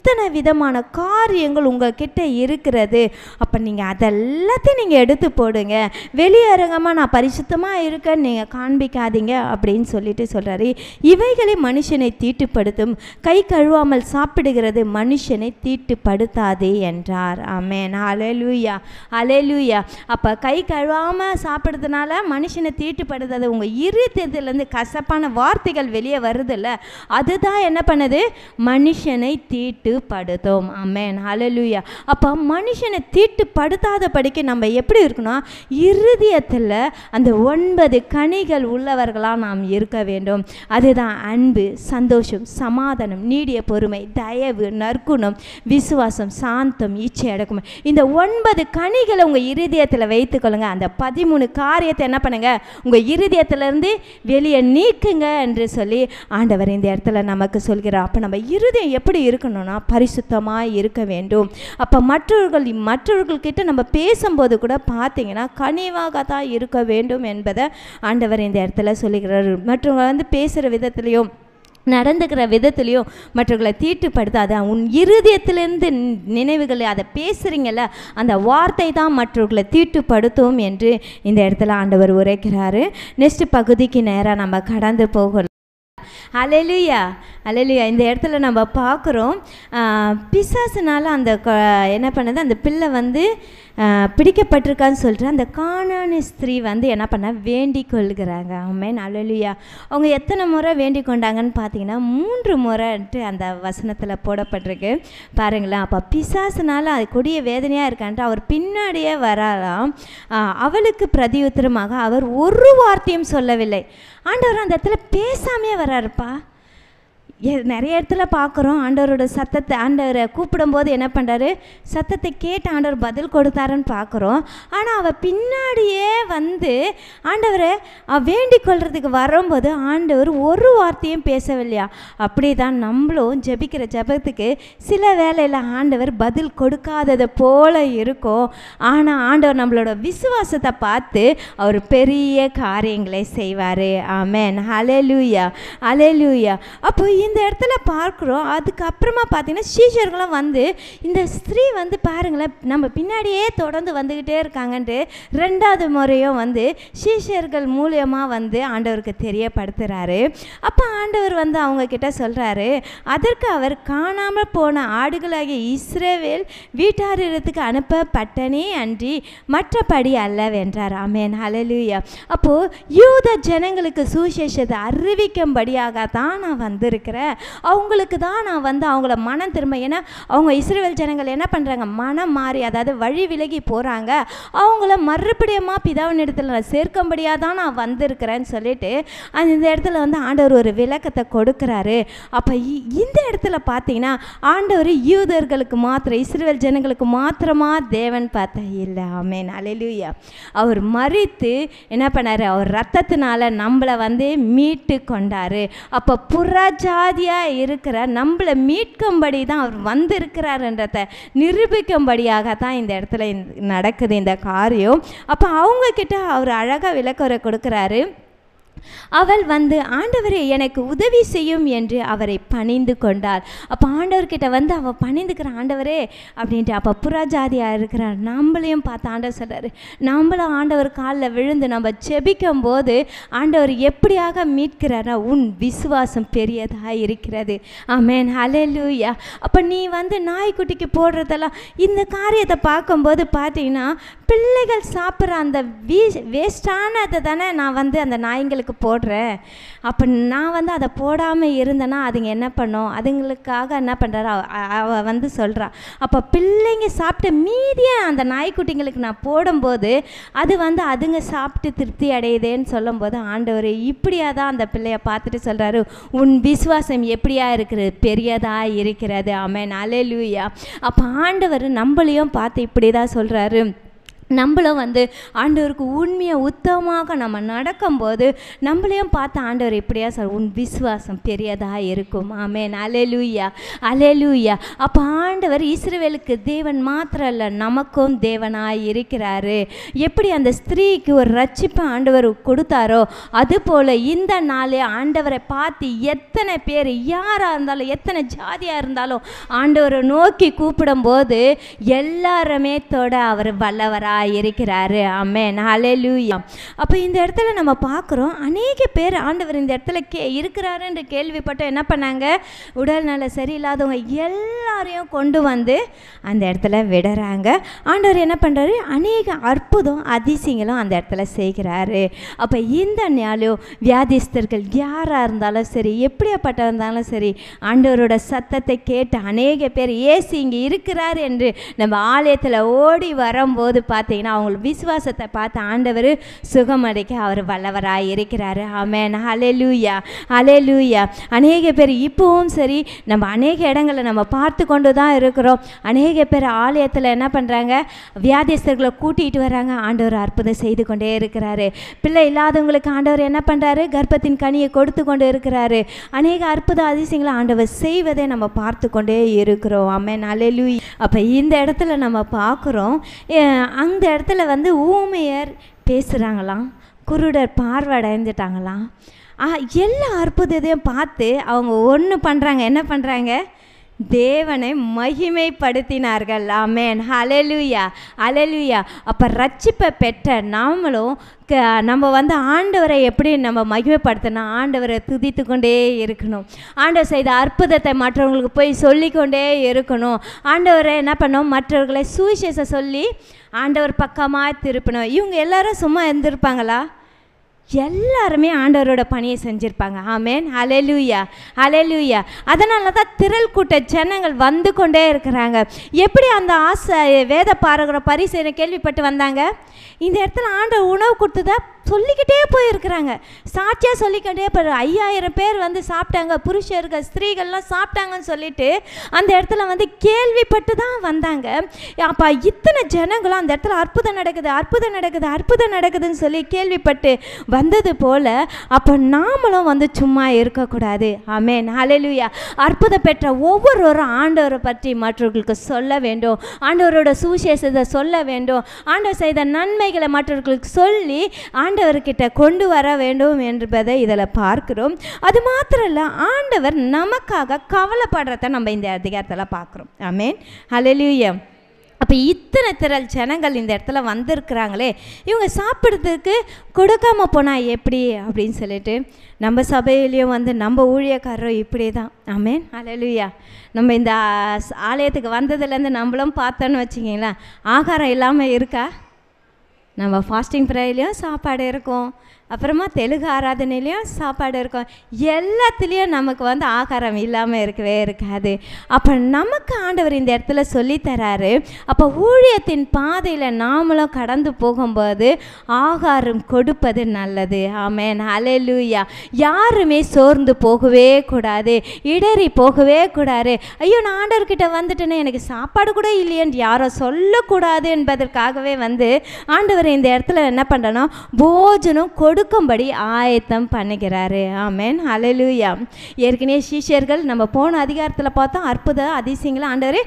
இத்தனை விதமான காரியங்கள் உங்கள்கிட்ட இருக்கிறது. அப்போ நீங்கள் அதெல்லாத்தையும் நீங்கள் எடுத்து போடுங்க. வெளியரங்கமாக நான் பரிசுத்தமாக இருக்கேன்னு நீங்கள் காண்பிக்காதீங்க அப்படின்னு சொல்லிட்டு சொல்கிறாரு. இவைகளை மனுஷனை தீட்டுப்படுத்தும், கை கழுவாமல் சாப்பிடுகிறது மனுஷனை தீட்டுப்படுத்தாதே என்றார். ஆமென். ஹல்லேலூயா, ஹல்லேலூயா. அப்போ கை கழுவாமல் சாப்பிட்றதுனால மனுஷனை தீட்டுப்படுத்தாது. உங்கள் இருதயத்திலேருந்து கசப்பான வார்த்தைகள் வெளியே வருதில்ல, அதுதான் என்ன பண்ணுது, மனுஷனை தீட்டுப்படுத்தும். ஆமென். ஹல்லேலூயா. அப்போ மனுஷனை தீட்டுப்படுத்தாத படிக்க நம்ம எப்படி இருக்கணும், இருதயத்தில் அந்த 9 கனிகள் உள்ளவர்களாக நாம் இருக்க வேண்டும். அதுதான் அன்பு, சந்தோஷம், சமாதானம், நீடிய பொறுமை, தயவு, நற்குணம், விசுவாசம், சாந்தம், இச்சை அடக்கம். இந்த 9 கனிகளை உங்கள் இருதயத்தில் வைத்துக்கொள்ளுங்க. அந்த 13 காரியத்தை என்ன பண்ணுங்க, உங்கள் இருதயத்திலிருந்து வெளியே நீக்குங்க என்று சொல்லி ஆண்டவர் இந்த இடத்துல நமக்கு சொல்கிறார். அப்போ நம்ம இருதயம் எப்படி இருக்கணும்னா பரிசுத்தமாக இருக்க வேண்டும். அப்போ மற்றவர்கள்கிட்ட நம்ம பேசும்போது கூட பார்த்தீங்கன்னா கனிவாக தான் இருக்க வேண்டும் என்பதை ஆண்டவர் இந்த இடத்துல சொல்லுகிறார். மற்றவங்க வந்து பேசுகிற விதத்துலையும் நடந்துக்கிற விதத்துலையும் மற்றவர்களை தீட்டுப்படுத்தாத. உன் இருதயத்திலேருந்து நினைவுகளை அதை பேசுகிறீங்கள, அந்த வார்த்தை தான் மற்றவர்களை தீட்டுப்படுத்தும் என்று இந்த இடத்துல ஆண்டவர் உரைக்கிறாரு. நெக்ஸ்ட் பகுதிக்கு நேராக நம்ம கடந்து போகலாம். ஹல்லேலூயா, ஹல்லேலூயா. இந்த இடத்துல நம்ம பார்க்குறோம், பிசாசுனால அந்த என்ன பண்ணுது, அந்த பிள்ளை வந்து பிடிக்கப்பட்டிருக்கான்னு சொல்லிட்டு அந்த கானானி ஸ்திரீ வந்து என்ன பண்ண வேண்டிக் கொள்கிறாங்க. ஆமென். ஹல்லேலூயா. அவங்க எத்தனை முறை வேண்டிக் கொண்டாங்கன்னு பார்த்தீங்கன்னா 3 முறைன்ட்டு அந்த வசனத்தில் போடப்பட்டிருக்கு பாருங்களேன். அப்போ பிசாசுனால அது கொடிய வேதனையாக இருக்கான்ட்டு அவர் பின்னாடியே வராலாம். அவளுக்கு பிரதியுத்தரமாக அவர் ஒரு வார்த்தையும் சொல்லவில்லை. ஆண்டவர் அந்த இடத்துல பேசாமே வராருப்பா. நிறைய இடத்துல பார்க்குறோம், ஆண்டவரோட சத்தத்தை, ஆண்டவரை கூப்பிடும்போது என்ன பண்ணுறாரு, சத்தத்தை கேட்டு ஆண்டவர் பதில் கொடுத்தாருன்னு பார்க்குறோம். ஆனால் அவள் பின்னாடியே வந்து ஆண்டவரை வேண்டிக் கொள்றதுக்கு வரும்போது ஆண்டவர் ஒரு வார்த்தையும் பேசவில்லையா. அப்படி தான் நம்மளும் ஜெபிக்கிற ஜெபத்துக்கு சில வேளையில் ஆண்டவர் பதில் கொடுக்காதது போல இருக்கும். ஆனால் ஆண்டவர் நம்மளோட விசுவாசத்தை பார்த்து அவர் பெரிய காரியங்களை செய்வார். ஆமென். ஹல்லேலூயா, ஹல்லேலூயா. அப்போ இந்த இடத்துல பார்க்குறோம். அதுக்கப்புறமா பார்த்தீங்கன்னா சீஷர்களும் வந்து இந்த ஸ்திரீ வந்து பாருங்களேன் நம்ம பின்னாடியே தொடர்ந்து வந்துக்கிட்டே இருக்காங்கன்ட்டு 2வது முறையும் வந்து சீஷர்கள் மூலியமாக வந்து ஆண்டவருக்கு தெரியப்படுத்துகிறாரு. அப்போ ஆண்டவர் வந்து அவங்கக்கிட்ட சொல்கிறாரு, அதற்கு அவர் காணாமல் போன ஆடுகளாகிய இஸ்ரவேல் வீட்டாரிடத்துக்கு அனுப்பப்பட்டனே அன்றி மற்றபடி அல்லவென்றார். ஆமென். ஹல்லேலூயா. அப்போது யூத ஜனங்களுக்கு சுவிசேஷத்தை அறிவிக்கும்படியாக தான் நான் வந்திருக்கிறேன், அவங்களுக்கு தான் நான் வந்து அவங்கள மனம் திரும்ப. ஏன்னா அவங்க இஸ்ரவேல் ஜனங்கள் என்ன பண்ணுறாங்க, மனம் மாறி அதாவது வழி விலகி போகிறாங்க, அவங்கள மறுபடியுமாக பிதாவின் இடத்துல நான் சேர்க்கும்படியாக தான் நான் வந்திருக்கிறேன்னு சொல்லிட்டு இந்த இடத்துல வந்து ஆண்டவர் ஒரு விளக்கத்தை கொடுக்குறாரு. அப்போ இந்த இடத்துல பார்த்தீங்கன்னா ஆண்டவர் யூதர்களுக்கு மாத்திரம், இஸ்ரவேல் ஜனங்களுக்கு மாத்திரமா தேவன் பார்த்தா இல்லை. ஆமென். ஹல்லேலூயா. அவர் மரித்து என்ன பண்ணார், அவர் ரத்தத்தினால நம்மளை வந்து மீட்டு கொண்டார். அப்போ புறஜாதியாக இருக்கிற நம்மளை மீட்கும்படி தான் அவர் வந்திருக்கிறாருன்றதை நிரூபிக்கும்படியாக தான் இந்த இடத்துல நடக்குது இந்த காரியம். அப்போ அவங்கக்கிட்ட அவர் அழகாக விளக்கரை கொடுக்குறாரு. அவள் வந்து ஆண்டவரே எனக்கு உதவி செய்யும் என்று அவரை பணிந்து கொண்டாள். அப்போ ஆண்டவர்கிட்ட வந்து அவள் பணிந்துக்கிற, ஆண்டவரே அப்படின்ட்டு. அப்போ புறஜாதியாக இருக்கிறார் நம்மளையும் பார்த்து ஆண்டவர் சொல்கிறாரு, நம்மளும் ஆண்டவர் காலில் விழுந்து நம்ம செபிக்கும் போது ஆண்டவர் எப்படியாக மீட்கிறாரா, உன் விசுவாசம் பெரியதாக இருக்கிறது. ஆமென். ஹல்லேலூயா. அப்போ நீ வந்து நாய்க்குட்டிக்கு போடுறதெல்லாம் இந்த காரியத்தை பார்க்கும்போது பார்த்தீங்கன்னா பிள்ளைகள் சாப்பிட்ற அந்த வேஸ்டானதை தானே நான் வந்து அந்த நாய்ங்களுக்கு கணக்கு போடுறேன். அப்போ நான் வந்து அதை போடாமல் இருந்தேன்னா அதுங்க என்ன பண்ணும்? அதுங்களுக்காக என்ன பண்ணுறாரு அவள் வந்து சொல்கிறா. அப்போ பிள்ளைங்க சாப்பிட்ட மீதியே அந்த நாய்க்குட்டிங்களுக்கு நான் போடும்போது அது வந்து அதுங்க சாப்பிட்டு திருப்தி அடையுதேன்னு சொல்லும்போது ஆண்டவர் இப்படியா தான் அந்த பிள்ளைய பார்த்துட்டு சொல்கிறாரு, உன் விசுவாசம் எப்படியா இருக்கிறது? பெரியதாக இருக்கிறது. ஆமென், அல்லேலூயா. அப்போ ஆண்டவர் நம்மளையும் பார்த்து இப்படி தான் சொல்கிறாரு. நம்மளும் வந்து ஆண்டவருக்கு உண்மையாக உத்தமமாக நம்ம நடக்கும்போது நம்மளையும் பார்த்து ஆண்டவர் இப்படியா உன் விசுவாசம் பெரியதாக இருக்கும். ஆமென், அல்லேலூயா, அல்லேலூயா. அப்போ ஆண்டவர் இஸ்ரவேலுக்கு தேவன் மாத்திரம் இல்லை, நமக்கும் தேவனாய் இருக்கிறாரு. எப்படி அந்த ஸ்திரீக்கு ஒரு ரட்சிப்பை ஆண்டவர் கொடுத்தாரோ அதுபோல் இந்த நாளே ஆண்டவரை பார்த்து எத்தனை பேர் யாராக இருந்தாலும் எத்தனை ஜாதியாக இருந்தாலும் ஆண்டவரை நோக்கி கூப்பிடும்போது எல்லாருமே தொட அவர் வல்லவராக இருக்கிறாரு. ஆமென், ஹல்லேலூயா. அப்போ இந்த இடத்துல நம்ம பார்க்குறோம், அநேக பேர் ஆண்டவர் இந்த இடத்துல இருக்கிறாரு என்று கேள்விப்பட்டு என்ன பண்ணாங்க? உடல் நல சரியில்லாதவங்க எல்லாரையும் கொண்டு வந்து அந்த இடத்துல விடுறாங்க. ஆண்டவர் என்ன பண்ணுறாரு? அநேக அற்புதம் அதிசயங்களும் அந்த இடத்துல செய்கிறாரு. அப்போ இந்த நாளும் வியாதிஸ்தர்கள் யாராக இருந்தாலும் சரி, எப்படியாப்பட்ட இருந்தாலும் சரி, ஆண்டவரோட சத்தத்தை கேட்டு அநேக பேர் இயேசு இங்கே இருக்கிறார் என்று நம்ம ஆலயத்தில் ஓடி வரும்போது பார்த்தீங்கன்னா அவங்களுக்கு விசுவாசத்தை பார்த்து ஆண்டவர் சுகமடைக்க அவர் வல்லவராக இருக்கிறாரு. ஆமென், ஹல்லேலூயா, ஹல்லேலூயா. அநேக பேர் இப்போவும் சரி நம்ம அநேக இடங்களை நம்ம பார்த்து கொண்டு தான் இருக்கிறோம். அநேக பேர் ஆலயத்தில் என்ன பண்ணுறாங்க? வியாதிஸ்தர்களை கூட்டிகிட்டு வராங்க. ஆண்டவர் அற்புதம் செய்து கொண்டே இருக்கிறாரு. பிள்ளை இல்லாதவங்களுக்கு ஆண்டவர் என்ன பண்ணுறாரு? கர்ப்பத்தின் கனியை கொடுத்து கொண்டு இருக்கிறாரு. அநேக அற்புத அதிசயங்களை ஆண்டவர் செய்வதை நம்ம பார்த்து கொண்டே இருக்கிறோம். ஆமென், ஹல்லேலூயா. அப்போ இந்த இடத்துல நம்ம பார்க்குறோம், அந்த இடத்துல வந்து ஊமையர் பேசுகிறாங்களாம், குருடர் பார்வையடைந்துட்டாங்களாம். எல்லா அற்புதத்தையும் பார்த்து அவங்க ஒன்று பண்ணுறாங்க. என்ன பண்ணுறாங்க? தேவனை மகிமைப்படுத்தினார்கள். ஆமென், ஹல்லேலூயா, ஹல்லேலூயா. அப்போ ரட்சிப்பை பெற்ற நாமளும் நம்ம வந்து ஆண்டவரை எப்படி நம்ம மகிமைப்படுத்தினா ஆண்டவரை துதித்து கொண்டே இருக்கணும். ஆண்டவர் செய்த அற்புதத்தை மற்றவங்களுக்கு போய் சொல்லிக்கொண்டே இருக்கணும். ஆண்டவரை என்ன பண்ணோம்? மற்றவர்களை சுவிசேஷம் சொல்லி ஆண்டவர் பக்கமாக திருப்பணும். இவங்க எல்லாரும் சும்மா இருந்திருப்பாங்களா? எல்லாருமே ஆண்டவரோட பணியை செஞ்சுருப்பாங்க. ஆமென், ஹல்லேலூயா, ஹல்லேலூயா. அதனால தான் திரள் கூட்ட ஜனங்கள் வந்து கொண்டே இருக்கிறாங்க. எப்படி அந்த வேத பாரகர பரிசேயரை கேள்விப்பட்டு வந்தாங்க? இந்த இடத்துல ஆண்டவர் உணவு கொடுத்ததா சொல்லிக்கிட்டே போயிருக்கிறாங்க. சாட்சியாக சொல்லிக்கிட்டே போய் 5000 பேர் வந்து சாப்பிட்டாங்க, புருஷர்கள் ஸ்திரீகள்லாம் சாப்பிட்டாங்கன்னு சொல்லிட்டு அந்த இடத்துல வந்து கேள்விப்பட்டு தான் வந்தாங்க. அப்போ இத்தனை ஜனங்களும் அந்த இடத்துல அற்புதம் நடக்குது, அற்புதம் நடக்குது, அற்புதம் நடக்குதுன்னு சொல்லி கேள்விப்பட்டு வந்தது போல் அப்போ நாமளும் வந்து சும்மா இருக்கக்கூடாது. ஆமென், ஹல்லேலூயா. அற்புதம் பெற்ற ஒவ்வொருவரும் ஆண்டவரை பற்றி மற்றவர்களுக்கு சொல்ல வேண்டும். ஆண்டவரோட சுவிசேஷத்தை சொல்ல வேண்டும். ஆண்டவர் செய்த நன்மைகளை மற்றவர்களுக்கு சொல்லி ஆண்டவர்கிட்ட கொண்டு வர வேண்டும் என்பதை இதில் பார்க்கிறோம். அது மாத்திரம் இல்லை, ஆண்டவர் நமக்காக கவலைப்படுறத நம்ம இந்த அதிகாரத்தில் பார்க்குறோம். ஆமென், ஹல்லேலூயா. அப்போ இத்தனை திரள் ஜனங்கள் இந்த இடத்துல வந்திருக்கிறாங்களே, இவங்க சாப்பிட்றதுக்கு கொடுக்காம போனால் எப்படி அப்படின்னு சொல்லிட்டு நம்ம சபையிலையும் வந்து நம்ம ஊழியக்காரரும் இப்படி தான். ஆமென், ஹல்லேலூயா. நம்ம இந்த ஆலயத்துக்கு வந்ததுலேருந்து நம்மளும் பார்த்தோன்னு வச்சுக்கிங்களேன், ஆகாரம் இல்லாமல் இருக்கா? நம்ம ஃபாஸ்டிங் ப்ரேயர்லேயும் சாப்பாடு இருக்கும், அப்புறமா தெலுங்கு ஆராதனையிலையும் சாப்பாடு இருக்கும். எல்லாத்துலேயும் நமக்கு வந்து ஆகாரம் இல்லாமல் இருக்கவே இருக்காது. அப்போ நமக்கு ஆண்டவர் இந்த இடத்துல சொல்லித்தராரு. அப்போ ஊழியத்தின் பாதையில் நாமளும் கடந்து போகும்போது ஆகாரம் கொடுப்பது நல்லது. ஆமென், ஹல்லேலூயா. யாருமே சோர்ந்து போகவே கூடாது, இடறி போகவே கூடாது. ஐயோ நான் ஆண்டவர்கிட்ட வந்துட்டேன்னு எனக்கு சாப்பாடு கூட இல்லையென்று யாரோ சொல்லக்கூடாது என்பதற்காகவே வந்து ஆண்டவர் இந்த இடத்துல என்ன பண்ணுறோன்னா போஜனம் கொடுக்கும்படி ஆயத்தம் பண்ணுகிறாரு. ஆமென், ஹல்லேலூயா. ஏற்கனவே சீஷர்கள் நம்ம போன அதிகாரத்தில் பார்த்தோம், அற்புத அதிசயங்களை ஆண்டவர்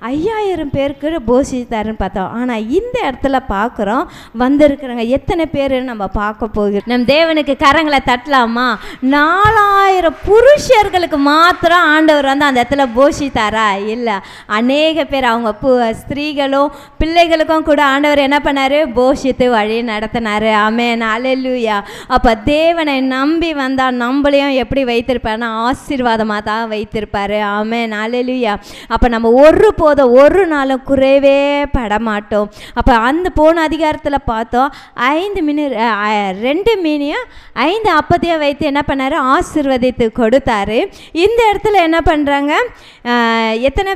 5000 பேருக்கு போஷித்தாருன்னு பார்த்தோம். ஆனால் இந்த இடத்துல பார்க்குறோம் வந்திருக்கிறவங்க எத்தனை பேர் நம்ம பார்க்க போகிறோம். நம் தேவனுக்கு கரங்களை தட்டலாமா? 4000 புருஷர்களுக்கு மாத்திரம் ஆண்டவர் வந்து அந்த இடத்துல போஷித்தாரா? இல்லை, அநேக பேர் அவங்க ஸ்திரீகளும் பிள்ளைகளுக்கும் கூட ஆண்டவர் என்ன பண்ணார்? போஷித்து வழி நடத்தினார். ஆமென், ஹல்லேலூயா. அப்போ தேவனை நம்பி வந்தால் நம்மளையும் எப்படி வைத்திருப்பாருன்னா ஆசீர்வாதமாக தான் வைத்திருப்பார். ஆமென், அல்லேலூயா. அப்போ நம்ம ஒரு நாளும் குறைவே படமாட்டோம். அப்போ அந்த போன அதிகாரத்தில் பார்த்தோம், 2 மீனையும் 5 அப்பத்தையும் வைத்து என்ன பண்ணார்? ஆசீர்வதித்து கொடுத்தாரு. இந்த இடத்துல என்ன பண்ணுறாங்க? எத்தனை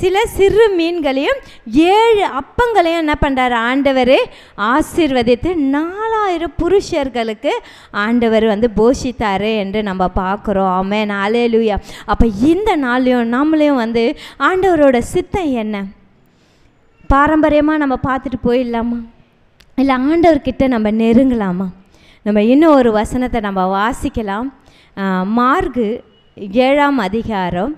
சில சிறு மீன்களையும் 7 அப்பங்களையும் என்ன பண்ணுறாரு? ஆண்டவர் ஆசீர்வதித்து 4000 புருஷர்களுக்கு ஆண்டவர் போஷித்தார் என்று நம்ம பார்க்குறோம். ஆமென், அல்லேலூயா. அப்போ இந்த நாளையும் நம்மளையும் ஆண்டவரோட சித்தம் என்ன? பாரம்பரியமாக நம்ம பார்த்துட்டு போயிடலாமா, இல்லை ஆண்டவர்கிட்ட நம்ம நெருங்கலாமா? நம்ம இன்னும் ஒரு வசனத்தை நம்ம வாசிக்கலாம். மார்க்கு 7ஆம் அதிகாரம்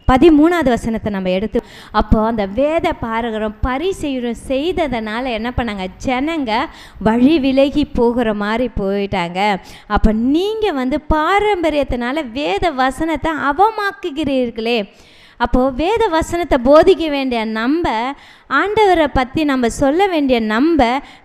13வது வசனத்தை நம்ம எடுத்து, அப்போ அந்த வேத பாரகரும் பரிசேயரும் செய்ததனால என்ன பண்ணாங்க? ஜனங்க வழி விலகி போகிற மாதிரி போயிட்டாங்க. அப்போ நீங்கள் பாரம்பரியத்தினால வேத வசனத்தை அவமாக்குகிறீர்களே. அப்போது வேத வசனத்தை போதிக்க வேண்டிய நம்ம, ஆண்டவரை பற்றி நம்ம சொல்ல வேண்டிய நம்ம,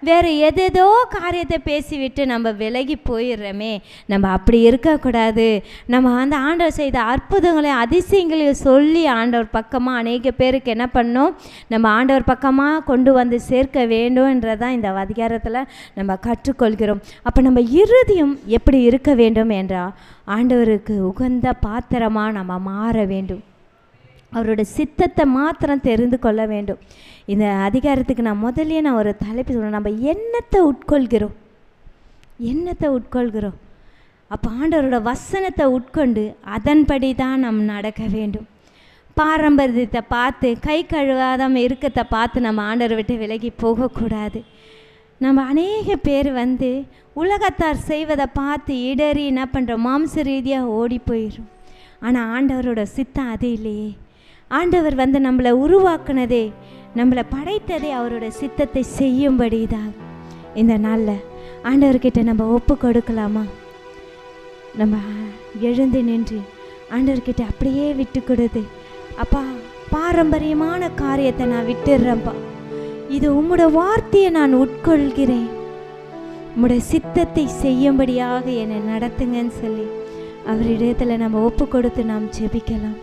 வேறு எதேதோ காரியத்தை பேசிவிட்டு நம்ம விலகி போயிடுறோமே. நம்ம அப்படி இருக்கக்கூடாது. நம்ம ஆண்டவர் செய்த அற்புதங்களையும் அதிசயங்களையும் சொல்லி ஆண்டவர் பக்கமாக அநேக பேருக்கு என்ன பண்ணணும்? நம்ம ஆண்டவர் பக்கமாக கொண்டு சேர்க்க வேண்டும்ன்றதான் இந்த அதிகாரத்தில் நம்ம கற்றுக்கொள்கிறோம். அப்போ நம்ம இருதயம் எப்படி இருக்க வேண்டும் என்றால், ஆண்டவருக்கு உகந்த பாத்திரமாக நம்ம மாற வேண்டும். அவரோட சித்தத்தை மாத்திரம் தெரிந்து கொள்ள வேண்டும். இந்த அதிகாரத்துக்கு நான் ஒரு தலைப்பு சொல்கிறேன். நம்ம என்னத்தை உட்கொள்கிறோம்? அப்போ ஆண்டவரோட வசனத்தை உட்கொண்டு அதன்படி தான் நம்ம நடக்க வேண்டும். பாரம்பரியத்தை பார்த்து கை கழுவாதம் இருக்கத்தை பார்த்து நம்ம ஆண்டவரை விட்டு விலகி போகக்கூடாது. நம்ம அநேக பேர் உலகத்தார் செய்வதை பார்த்து இடறி என்ன பண்ணுறோம்? மாம்ச ரீதியாக ஓடி போயிடும். ஆனால் ஆண்டவரோட சித்தம் அது இல்லையே. ஆண்டவர் நம்மளை உருவாக்குனதே, நம்மளை படைத்ததே அவரோட சித்தத்தை செய்யும்படி தான். இந்த நாளில் ஆண்டவர்கிட்ட நம்ம ஒப்பு கொடுக்கலாமா? நம்ம எழுந்து நின்று ஆண்டவர்கிட்ட அப்படியே விட்டு கொடுத்து, அப்பா பாரம்பரியமான காரியத்தை நான் விட்டுடுறேன்ப்பா, இது உம்முடைய வார்த்தையை நான் உட்கொள்கிறேன், உம்முடைய சித்தத்தை செய்யும்படியாக என்னை நடத்துங்கன்னு சொல்லி அவரிடத்தில் நம்ம ஒப்பு கொடுத்து நாம் ஜெபிக்கலாம்.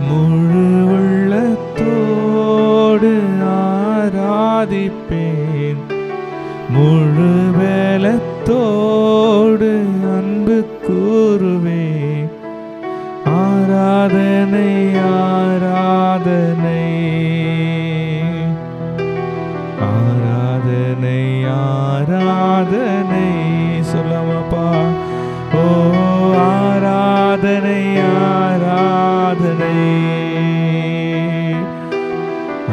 முழு உள்ளத்தோடு ஆராதிப்பேன், முழு வேலத்தோடு அன்பு கூறுவேன். ஆராதனை ஆராதனை ஆராதனை ஆராதனை சொல்லாமப்பா. ஓ ஆராதனை ஆராதனை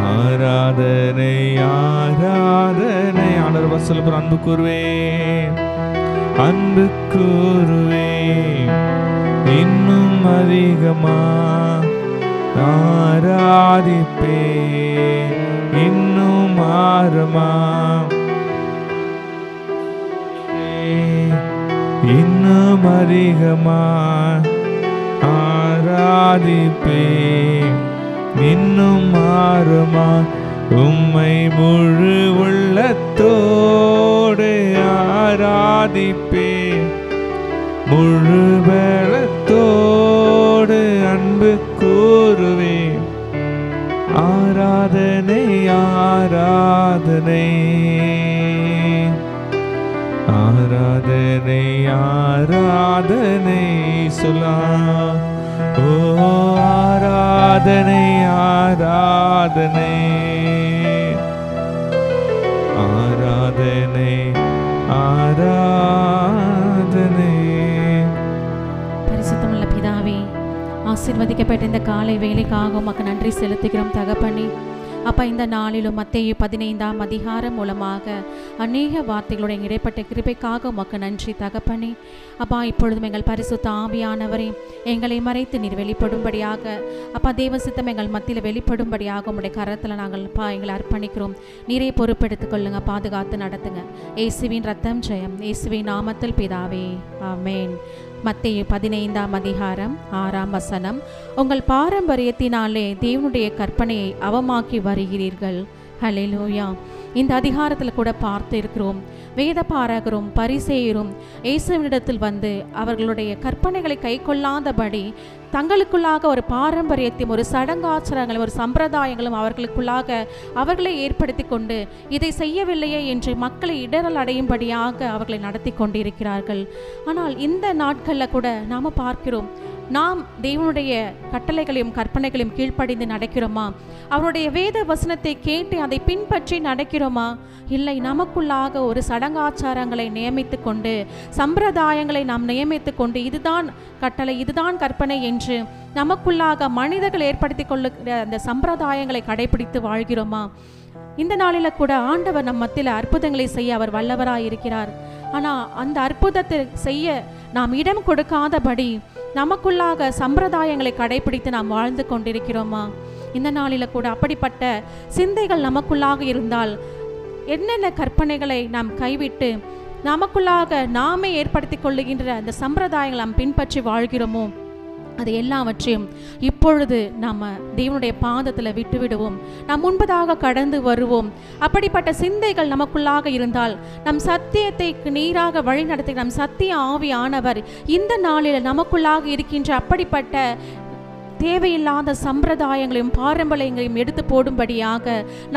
ஆராதனை ஆராதனை. ஆண்டவர் வசல்ல அன்பு கூறுவேன், அன்பு கூறுவேன், இன்னும் அதிகமா ஆராதிப்பேன், இன்னும் ஆரமா இன்னும் அதிகமா ஆராதிப்பேன், இன்னும் ஆரமா உம்மை முழு உள்ளத்தோடு ஆராதிப்பேன், முழு பலத்தோடு அன்பு கூறுவேன். ஆராதனை ஆராதனை ஆராதனை ஆராதனை சொல்லலாம். ஓ ஆராதனை ஆராதனை ஆராதனை ஆராதனை. பரிசுத்தமுள்ள பிதாவே, ஆசீர்வதிக்கப்பட்ட இந்த காலை வேலைக்காக உமக்கு நன்றி செலுத்துகிறோம் தகப்பனே. அப்பா, இந்த நாளிலும் மத்தேயு 15ஆம் அதிகாரம் மூலமாக அநேக வார்த்தைகளுடைய இடைப்பட்ட கிருபைக்காக உமக்கு நன்றி தகப்பனே. அப்பா, இப்பொழுதும் எங்கள் பரிசுத்த ஆவியானவரே, எங்களை மறைத்து நீர் வெளிப்படும்படியாக, அப்பா தேவ சித்தம் எங்கள் மத்தியில் வெளிப்படும்படியாக உம்முடைய கரத்தில் நாங்கள் எங்களை அர்ப்பணிக்கிறோம். நீரே பொறுப்பெடுத்துக் கொள்ளுங்க, பாதுகாத்து நடத்துங்க. இயேசுவின் ரத்தம் ஜெயம், இயேசுவின் நாமத்தில் பிதாவே, ஆமென். மத்தேயு 15ஆம் அதிகாரம் 6ஆம் வசனம். உங்கள் பாரம்பரியத்தினாலே தேவனுடைய கற்பனையை அவமாக்கி வருகிறீர்கள். ஹல்லேலூயா. இந்த அதிகாரத்தில் கூட பார்த்து இருக்கிறோம், வேத பாரகரும் பரிசேயரும் இயேசுவினிடத்தில் வந்து அவர்களுடைய கற்பனைகளை கை கொள்ளாதபடி தங்களுக்குள்ளாக ஒரு பாரம்பரியத்தையும் ஒரு சடங்காச்சாரங்களும் ஒரு சம்பிரதாயங்களும் அவர்களுக்குள்ளாக அவர்களை ஏற்படுத்தி கொண்டு இதை செய்யவில்லையே என்று மக்களை இடரல் அடையும்படியாக அவர்களை நடத்தி கொண்டிருக்கிறார்கள். ஆனால் இந்த நாட்களில் கூட நாம் பார்க்கிறோம், நாம் தேவனுடைய கட்டளைகளையும் கற்பனைகளையும் கீழ்ப்படிந்து நடக்கிறோமா? அவருடைய வேத வசனத்தை கேட்டு அதை பின்பற்றி நடக்கிறோமா? இல்லை, நமக்குள்ளாக ஒரு சடங்காச்சாரங்களை நியமித்து கொண்டு சம்பிரதாயங்களை நாம் நியமித்து கொண்டு இதுதான் கட்டளை இதுதான் கற்பனை என்று நமக்குள்ளாக மனிதர்கள் ஏற்படுத்தி கொள்ளுகிற அந்த சம்பிரதாயங்களை கடைபிடித்து வாழ்கிறோமா? இந்த நாளில் கூட ஆண்டவர் நம் மத்தியில் அற்புதங்களை செய்ய அவர் வல்லவராய் இருக்கிறார். ஆனால் அந்த அற்புதத்தை செய்ய நாம் இடம் கொடுக்காதபடி நமக்குள்ளாக சம்பிரதாயங்களை கடைபிடித்து நாம் வாழ்ந்து கொண்டிருக்கிறோமா? இந்த நாளில் கூட அப்படிப்பட்ட சிந்தைகள் நமக்குள்ளாக இருந்தால் என்னென்ன கற்பனைகளை நாம் கைவிட்டு நமக்குள்ளாக நாமே ஏற்படுத்தி கொள்ளுகின்ற அந்த சம்பிரதாயங்களை நாம் பின்பற்றி வாழ்கிறோமோ அது எல்லாவற்றையும் இப்பொழுது நாம் தேவனுடைய பாதத்தில் விட்டுவிடுவோம். நாம் முன்பதாக கடந்து வருவோம். அப்படிப்பட்ட சிந்தைகள் நமக்குள்ளாக இருந்தால் நம் சத்தியத்தை நீராக வழி நடத்தி நம் சத்திய ஆவியானவர் இந்த நாளில் நமக்குள்ளாக இருக்கின்ற அப்படிப்பட்ட தேவையில்லாத சம்பிரதாயங்களையும் பாரம்பரியங்களையும் எடுத்து போடும்படியாக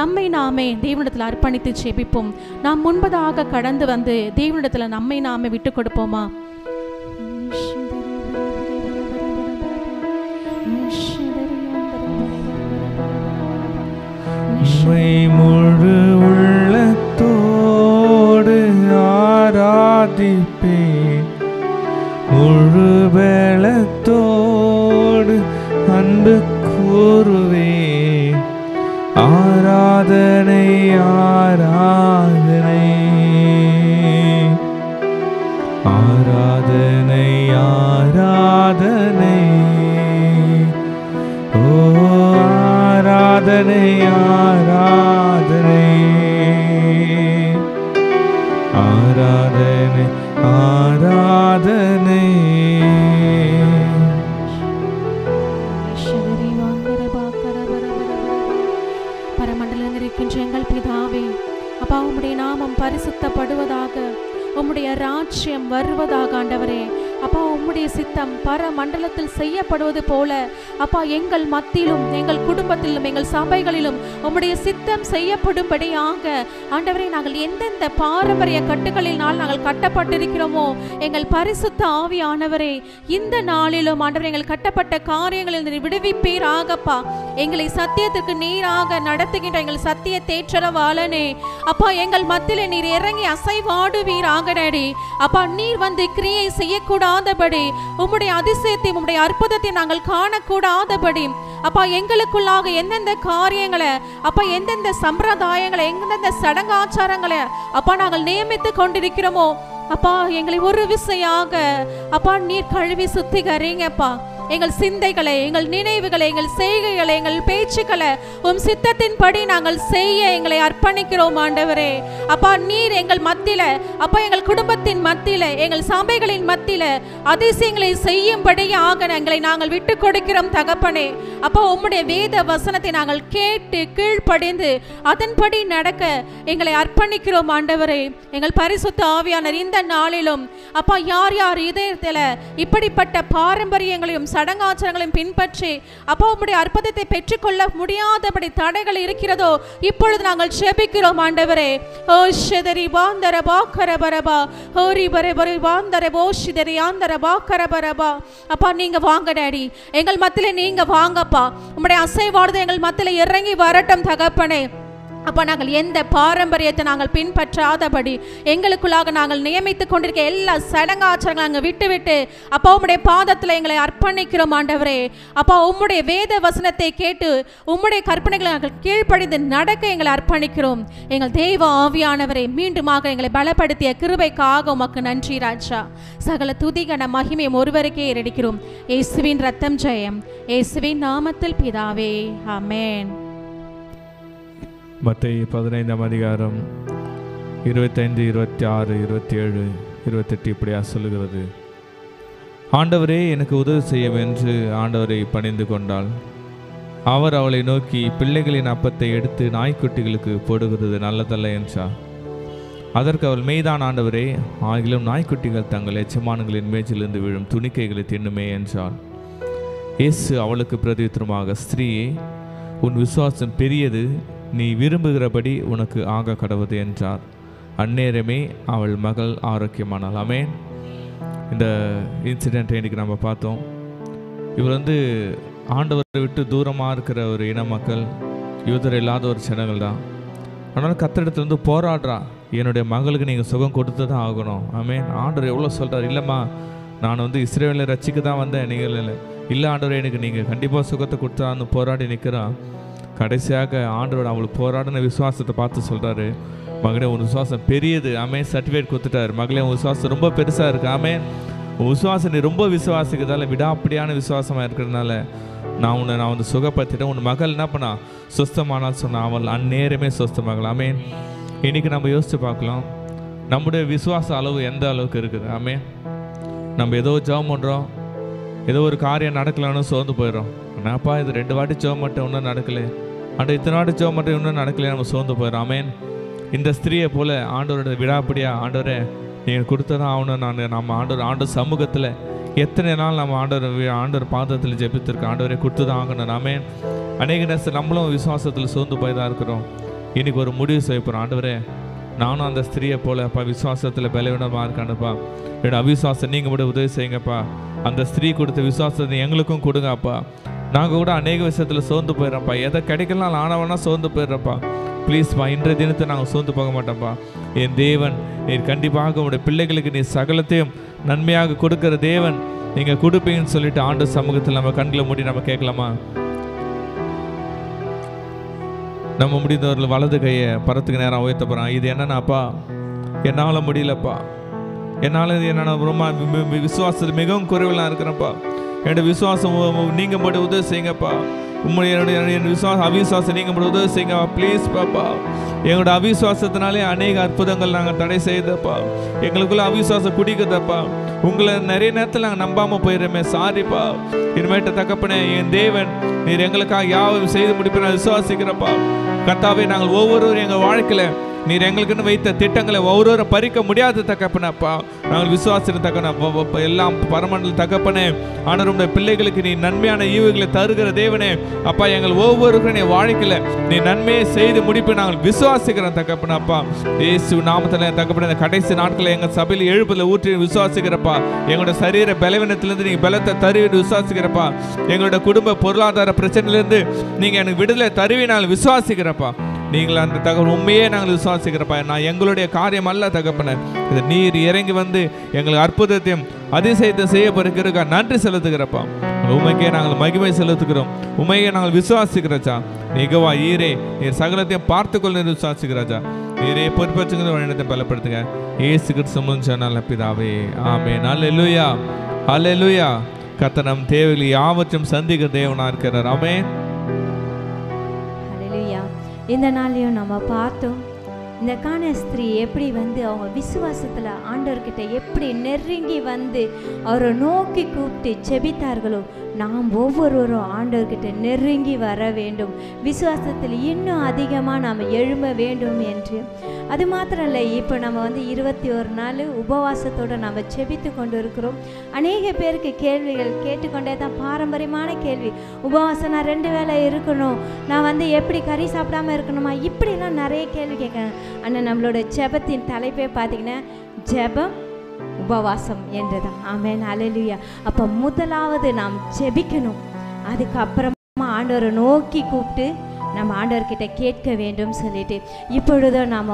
நம்மை நாமே தேவனிடத்தில் அர்ப்பணித்து ஜெபிப்போம். நாம் முன்பதாக கடந்து வந்து தேவனிடத்தில் நம்மை நாமே விட்டு கொடுப்போமா? முழு உள்ளத்தோடு ஆராதிப்பேன், முழு பலத்தோடு அன்பு கூறுவேன். ஆராதனை ஆராதனை ஆராதனை ஆராதனை ஓ ஆராதனை ஆராதனை ஆராதனை ஆராதனை. பரமண்டலம் இருக்கின்ற எங்கள் பிதாவே, அப்பா உம்முடைய நாமம் பரிசுத்தப்படுவதாக, உம்முடைய ராஜ்யம் வருவதாக. ஆண்டவரே அப்பா, உம்முடைய சித்தம் பரமண்டலத்தில் செய்யப்படுவது போல அப்பா எங்கள் மத்தியிலும் எங்கள் குடும்பத்திலும் எங்கள் சபைகளிலும் உம்முடைய சித்தம் செய்யப்படும்படியாக ஆண்டவரே, நாங்கள் எந்தெந்த பாரம்பரிய கட்டுகளினால் நாங்கள் கட்டப்பட்டிருக்கிறோமோ எங்கள் பரிசுத்த ஆவியானவரே இந்த நாளிலும் ஆண்டவரே எங்கள் கட்டப்பட்ட காரியங்களில் விடுவிப்பீராகப்பா. எங்களை சத்தியத்திற்கு நீராக நடத்துகின்ற எங்கள் சத்திய தேற்றரவாளனே அப்பா, எங்கள் மத்தியிலே நீர் இறங்கி அசைவாடுவீராக நடி அப்பா. நீர் வந்து கிரியை செய்யக்கூடாதபடி உம்முடைய அதிசயத்தை உம்முடைய அற்புதத்தை நாங்கள் காணக்கூடாதபடி அப்பா எங்களுக்குள்ளாக எந்தெந்த காரியங்களை அப்பா எந்தெந்த சம்பிரதாயங்களை எந்தெந்த சடங்காச்சாரங்களை அப்பா நாங்கள் நியமித்து கொண்டிருக்கிறோமோ அப்பா எங்களை ஒரு விசையாக அப்பா நீர் கழுவி சுத்திகரிங்கப்பா. எங்கள் சிந்தைகளை எங்கள் நினைவுகளை எங்கள் செய்கைகளை எங்கள் பேச்சுக்களை உம் சித்தத்தின்படி நாங்கள் செய்ய எங்களை அர்ப்பணிக்கிறோம் ஆண்டவரே. அப்பா நீர் எங்கள் மத்தியில அப்பா எங்கள் குடும்பத்தின் மத்தியில எங்கள் சபைகளின் மத்தியில அதிசயங்களை செய்யும்படியாக எங்களை நாங்கள் விட்டு கொடுக்கிறோம் தகப்பனே. அப்பா உம்முடைய வேத வசனத்தை நாங்கள் கேட்டு கீழ்ப்படிந்து அதன்படி நடக்க எங்களை அர்ப்பணிக்கிறோம் ஆண்டவரே. எங்கள் பரிசுத்த ஆவியானவர் இந்த நாளிலும் அப்பா யார் யார் இதயத்தில் இப்படிப்பட்ட பாரம்பரியங்களையும் சடங்காச்சாரங்களையும் பின்பற்றி அப்பா உம்முடைய அற்புதத்தை பெற்றுக்கொள்ள முடியாதபடி தடைகள் இருக்கிறதோ இப்பொழுது நாங்கள் ஜெபிக்கிறோம் ஆண்டவரே. ஓ ஷெதரி பாந்தர பாக்கரபரபா ஹோரி பரே பரே பாந்தர போஷிதரி ஆந்தர பாக்கரபரபா. அப்பா நீங்க வாங்க டாடி, எங்கள் மத்தியில நீங்க வாங்கப்பா. உம்முடைய அசைவாடுதல் எங்கள் மத்தியில இறங்கி வரட்டும் தகப்பனே. அப்போ நாங்கள் எந்த பாரம்பரியத்தை நாங்கள் பின்பற்றாதபடி எங்களுக்குள்ளாக நாங்கள் நியமித்து கொண்டிருக்க எல்லா சடங்காச்சாரங்களை நாங்கள் விட்டு அப்பா உம்முடைய பாதத்தில் எங்களை அர்ப்பணிக்கிறோம் ஆண்டவரே. அப்பா உம்முடைய வேத வசனத்தை கேட்டு உம்முடைய கற்பனைகளை நாங்கள் கீழ்ப்படிந்து நடக்க எங்களை அர்ப்பணிக்கிறோம். எங்கள் தெய்வ ஆவியானவரை மீண்டுமாக எங்களை பலப்படுத்திய கிருபைக்காக உமக்கு நன்றி ராஜா. சகல துதிகன மகிமையும் ஒருவருக்கே ஏறெடுக்கிறோம். இயேசுவின் ரத்தம் ஜெயம், இயேசுவின் நாமத்தில் பிதாவே, ஆமென். மத்தேயு 15ஆம் அதிகாரம் 25, 26, 27, 28 இப்படியா சொல்லுகிறது. ஆண்டவரே எனக்கு உதவி செய்யும் என்று ஆண்டவரை பணிந்து கொண்டாள். அவர் அவளை நோக்கி, பிள்ளைகளின் அப்பத்தை எடுத்து நாய்க்குட்டிகளுக்கு போடுகிறது நல்லதல்ல என்றார். அதற்கு அவள், மெய்தான் ஆண்டவரே, ஆகிலும் நாய்க்குட்டிகள் தங்கள் எச்சமானங்களின் மேஜிலிருந்து விழும் துணிக்கைகளை தின்னுமே என்றாள். இயேசு அவளுக்கு பிரதியுத்தரமாக, ஸ்திரீயே, உன் விசுவாசம் பெரியது, நீ விரும்புகிறபடி உனக்கு ஆக கடவுது என்றார். அந்நேரமே அவள் மகள் ஆரோக்கியமானாள். ஆமென். இந்த இன்சிடென்ட் இன்றைக்கி நம்ம பார்த்தோம். இவர் ஆண்டவரை விட்டு தூரமாக இருக்கிற ஒரு இன மக்கள், யூதர் இல்லாத ஒரு ஜனங்கள் தான். ஆனால் கர்த்தரிடத்துல போராடுறா, என்னுடைய மகளுக்கு நீங்கள் சுகம் கொடுத்து தான் ஆகணும். ஆமென். ஆண்டவர் எவ்வளோ சொல்கிறார், இல்லைம்மா நான் இஸ்ரவேலை ரட்சிக்க தான் வந்தேன், நீங்கள் இல்லை ஆண்டவர் எனக்கு நீங்கள் கண்டிப்பாக சுகத்தை கொடுத்தான்னு போராடி நிற்கிறான். கடைசியாக ஆண்டவர் அவளுக்கு போராடின விசுவாசத்தை பார்த்து சொல்கிறாரு, மகளே உன் விசுவாசம் பெரியது. ஆமென். சர்டிஃபிகேட் கொடுத்துட்டார். மகளே உன் விசுவாசம் ரொம்ப பெருசாக இருக்குது. ஆமென். உன் விசுவாசம் நீ ரொம்ப விசுவாசிக்கிறதால, விடாப்படியான விசுவாசமாக இருக்கிறதுனால நான் சுகப்படுத்திட்டேன். உன் மகள் என்ன பண்ணா, சுஸ்தமானால் சொன்னால் அவள் அந்நேரமே சுஸ்தமாகலாம். ஆமென். இன்றைக்கி நம்ம யோசித்து பார்க்கலாம், நம்முடைய விசுவாச அளவு எந்த அளவுக்கு இருக்குது. ஆமென். நம்ம ஏதோ ஜெபம் பண்ணுறோம், ஏதோ ஒரு காரியம் நடக்கலான்னு சோர்ந்து போயிடுறோம். என்னப்பா இது 2 வாட்டி ஜெபம் மட்டும் இன்னும் நடக்கலை, இத்தனை வாட்டி ஜெபம் மட்டும் இன்னும் நடக்கலையே, நம்ம சோர்ந்து போயிடுறோம். ஆமென். இந்த ஸ்திரீயை போல் ஆண்டவரோட விடாப்படியா, ஆண்டவரே நீங்கள் கொடுத்ததான் ஆகணும். நம்ம ஆண்டவர் சமூகத்தில் எத்தனை நாள் நம்ம ஆண்டவர் பாதத்தில் ஜெபித்திருக்கோம். ஆண்டவரை கொடுத்து தான் ஆகணும். ஆமென். அநேக நேரத்தில் நம்மளும் விசுவாசத்தில் சோர்ந்து போய் தான் இருக்கிறோம். இன்றைக்கி ஒரு முடிவு செய்ய போகிறோம். ஆண்டவரே நானும் அந்த ஸ்திரீயை போல் விசுவாசத்தில் பலவீனமாக இருக்கானுப்பா, என்னோட அவிசுவாசம் நீங்கள் கூட உதவி செய்யுங்கப்பா. அந்த ஸ்திரீ கொடுத்த விசுவாசத்தை எங்களுக்கும் கொடுங்கப்பா. நாங்கள் கூட அநேக விஷயத்தில் சோர்ந்து போயிடுறோம்ப்பா. எதை கிடைக்கலாம் ஆனவனா சோர்ந்து போயிடுறப்பா. ப்ளீஸ்ப்பா, இன்றைய தினத்தை நாங்கள் சோர்ந்து போக மாட்டோம்ப்பா. என் தேவன் நீர் கண்டிப்பாக உங்களுடைய பிள்ளைகளுக்கு நீர் சகலத்தையும் நன்மையாக கொடுக்குற தேவன், நீங்கள் கொடுப்பீங்கன்னு சொல்லிட்டு ஆண்டு சமூகத்தில் நம்ம கண்களை மூடி நம்ம கேட்கலாமா? நம்ம முடிந்தவர்கள் வலது கையை பரத்துக்கு நேரம் உயர்த்த போகிறான். இது என்னன்னாப்பா, என்னால் முடியலப்பா, என்னால் என்னென்ன ரொம்ப விசுவாசத்தில் மிகவும் குறைவெல்லாம் இருக்கிறேன்ப்பா. என்னோடய விசுவாசம் நீங்கள் மட்டும் உதவி செய்யுங்கப்பா. என்னுடைய விசுவாசம் அவிசுவாசம் நீங்கள் மட்டும் உதவி செய்யுங்கப்பா. ப்ளீஸ் பாப்பா, எங்களோட அவிசுவாசத்தினாலே அநேக அற்புதங்கள் நாங்கள் தடை செய்தப்பா. எங்களுக்குள்ள அவிசுவாசம் குடிக்கிறதப்பா. உங்களை நிறைய நேரத்தில் நாங்கள் நம்பாமல் போயிடுறோமே, சாரிப்பா. இனிமேட்டு தகப்பனே, என் தேவன் நீர் எங்களுக்காக யாவும் செய்து முடிப்பேன் விசுவாசிக்கிறப்பா. கர்த்தாவே, நாங்கள் ஒவ்வொருவரும் எங்கள் வாழ்க்கையில் நீர் எங்களுக்குன்னு வைத்த திட்டங்களை ஒவ்வொருவரும் பறிக்க முடியாது தகப்பனப்பா. நாங்கள் விசுவாசம் தகப்பன எல்லாம் பரமண்டல தகப்பனே. ஆனால் உடைய பிள்ளைகளுக்கு நீ நன்மையான ஈவுகளை தருகிற தேவனே அப்பா. எங்கள் ஒவ்வொருவரும் நீ வாழ்க்கையில் நீ நன்மையை செய்து முடிப்பு நாங்கள் விசுவாசிக்கிறோம் தகப்பனப்பா. இயேசு நாமத்தில் தகப்பன இந்த கடைசி நாட்களில் எங்கள் சபையில் எழுப்புதலை ஊற்றி விசுவாசிக்கிறப்பா. எங்களோட சரீர பலவீனத்திலிருந்து நீங்கள் பலத்தை தருவி விசுவாசிக்கிறப்பா. எங்களோட குடும்ப பொருளாதார பிரச்சனையிலிருந்து நீங்கள் எனக்கு விடுதலை தருவி நாங்கள் விசுவாசிக்கிறப்பா. நீங்கள் அந்த தகவல் உண்மையே நாங்கள் விசுவாசிக்கிறப்பா. நான் எங்களுடைய காரியம் அல்ல தகப்பன, இது நீர் இறங்கி வந்து எங்களுக்கு அற்புதத்தையும் அதிசயத்தை செய்ய போகிறக்கா நன்றி செலுத்துகிறப்பா. உண்மைக்கே நாங்கள் மகிமை செலுத்துகிறோம். உண்மையே நாங்கள் விசுவாசிக்கிறச்சா. நீகவா ஈரே நீர் சகலத்தையும் பார்த்துக்கொள்ள விசுவாசிக்கிறாச்சா. நீரே பொறுப்பச்சுங்கிற வழிநடத்தை பலப்படுத்துங்க. ஏசு கிறிஸ்து சொன்னால் பிதாவே, ஆமென். அல்லேலூயா, அல்லேலூயா. கர்த்தர் நம் தேவைகளை யாவற்றும் சந்திக்க தேவனா இருக்கிறார். ஆமென். இந்த நாளையும் நம்ம பார்த்தோம், இந்த காண ஸ்திரீ எப்படி அவங்க விசுவாசத்தில் ஆண்டவர்கிட்ட எப்படி நெருங்கி அவரை நோக்கி கூப்பிட்டு செபித்தார்களோ, நாம் ஒவ்வொருவரும் ஆண்டவர்கிட்ட நெருங்கி வர வேண்டும், விசுவாசத்தில் இன்னும் அதிகமாக நாம் எழும்ப வேண்டும் என்று. அது மாத்திரம் இல்லை, இப்போ நம்ம 21 நாள் உபவாசத்தோடு நம்ம செபித்து கொண்டு இருக்கிறோம். அநேக பேருக்கு கேள்விகள் கேட்டுக்கொண்டே தான், பாரம்பரியமான கேள்வி. உபவாசம் நான் 2 வேளை இருக்கணும், நான் எப்படி கறி சாப்பிடாமல் இருக்கணுமா, இப்படிலாம் நிறைய கேள்வி கேட்குறேன். ஆனால் நம்மளோட ஜெபத்தின் தலைப்பே பார்த்திங்கன்னா ஜெபம் உபவாசம் என்றுதான். ஆமென். அல்லேலூயா. அப்போ முதலாவது நாம் ஜெபிக்கணும், அதுக்கப்புறமா ஆண்டவரை நோக்கி கூப்பிட்டு நம்ம ஆண்டவர்கிட்ட கேட்க வேண்டும் சொல்லிட்டு, இப்பொழுதும் நாம்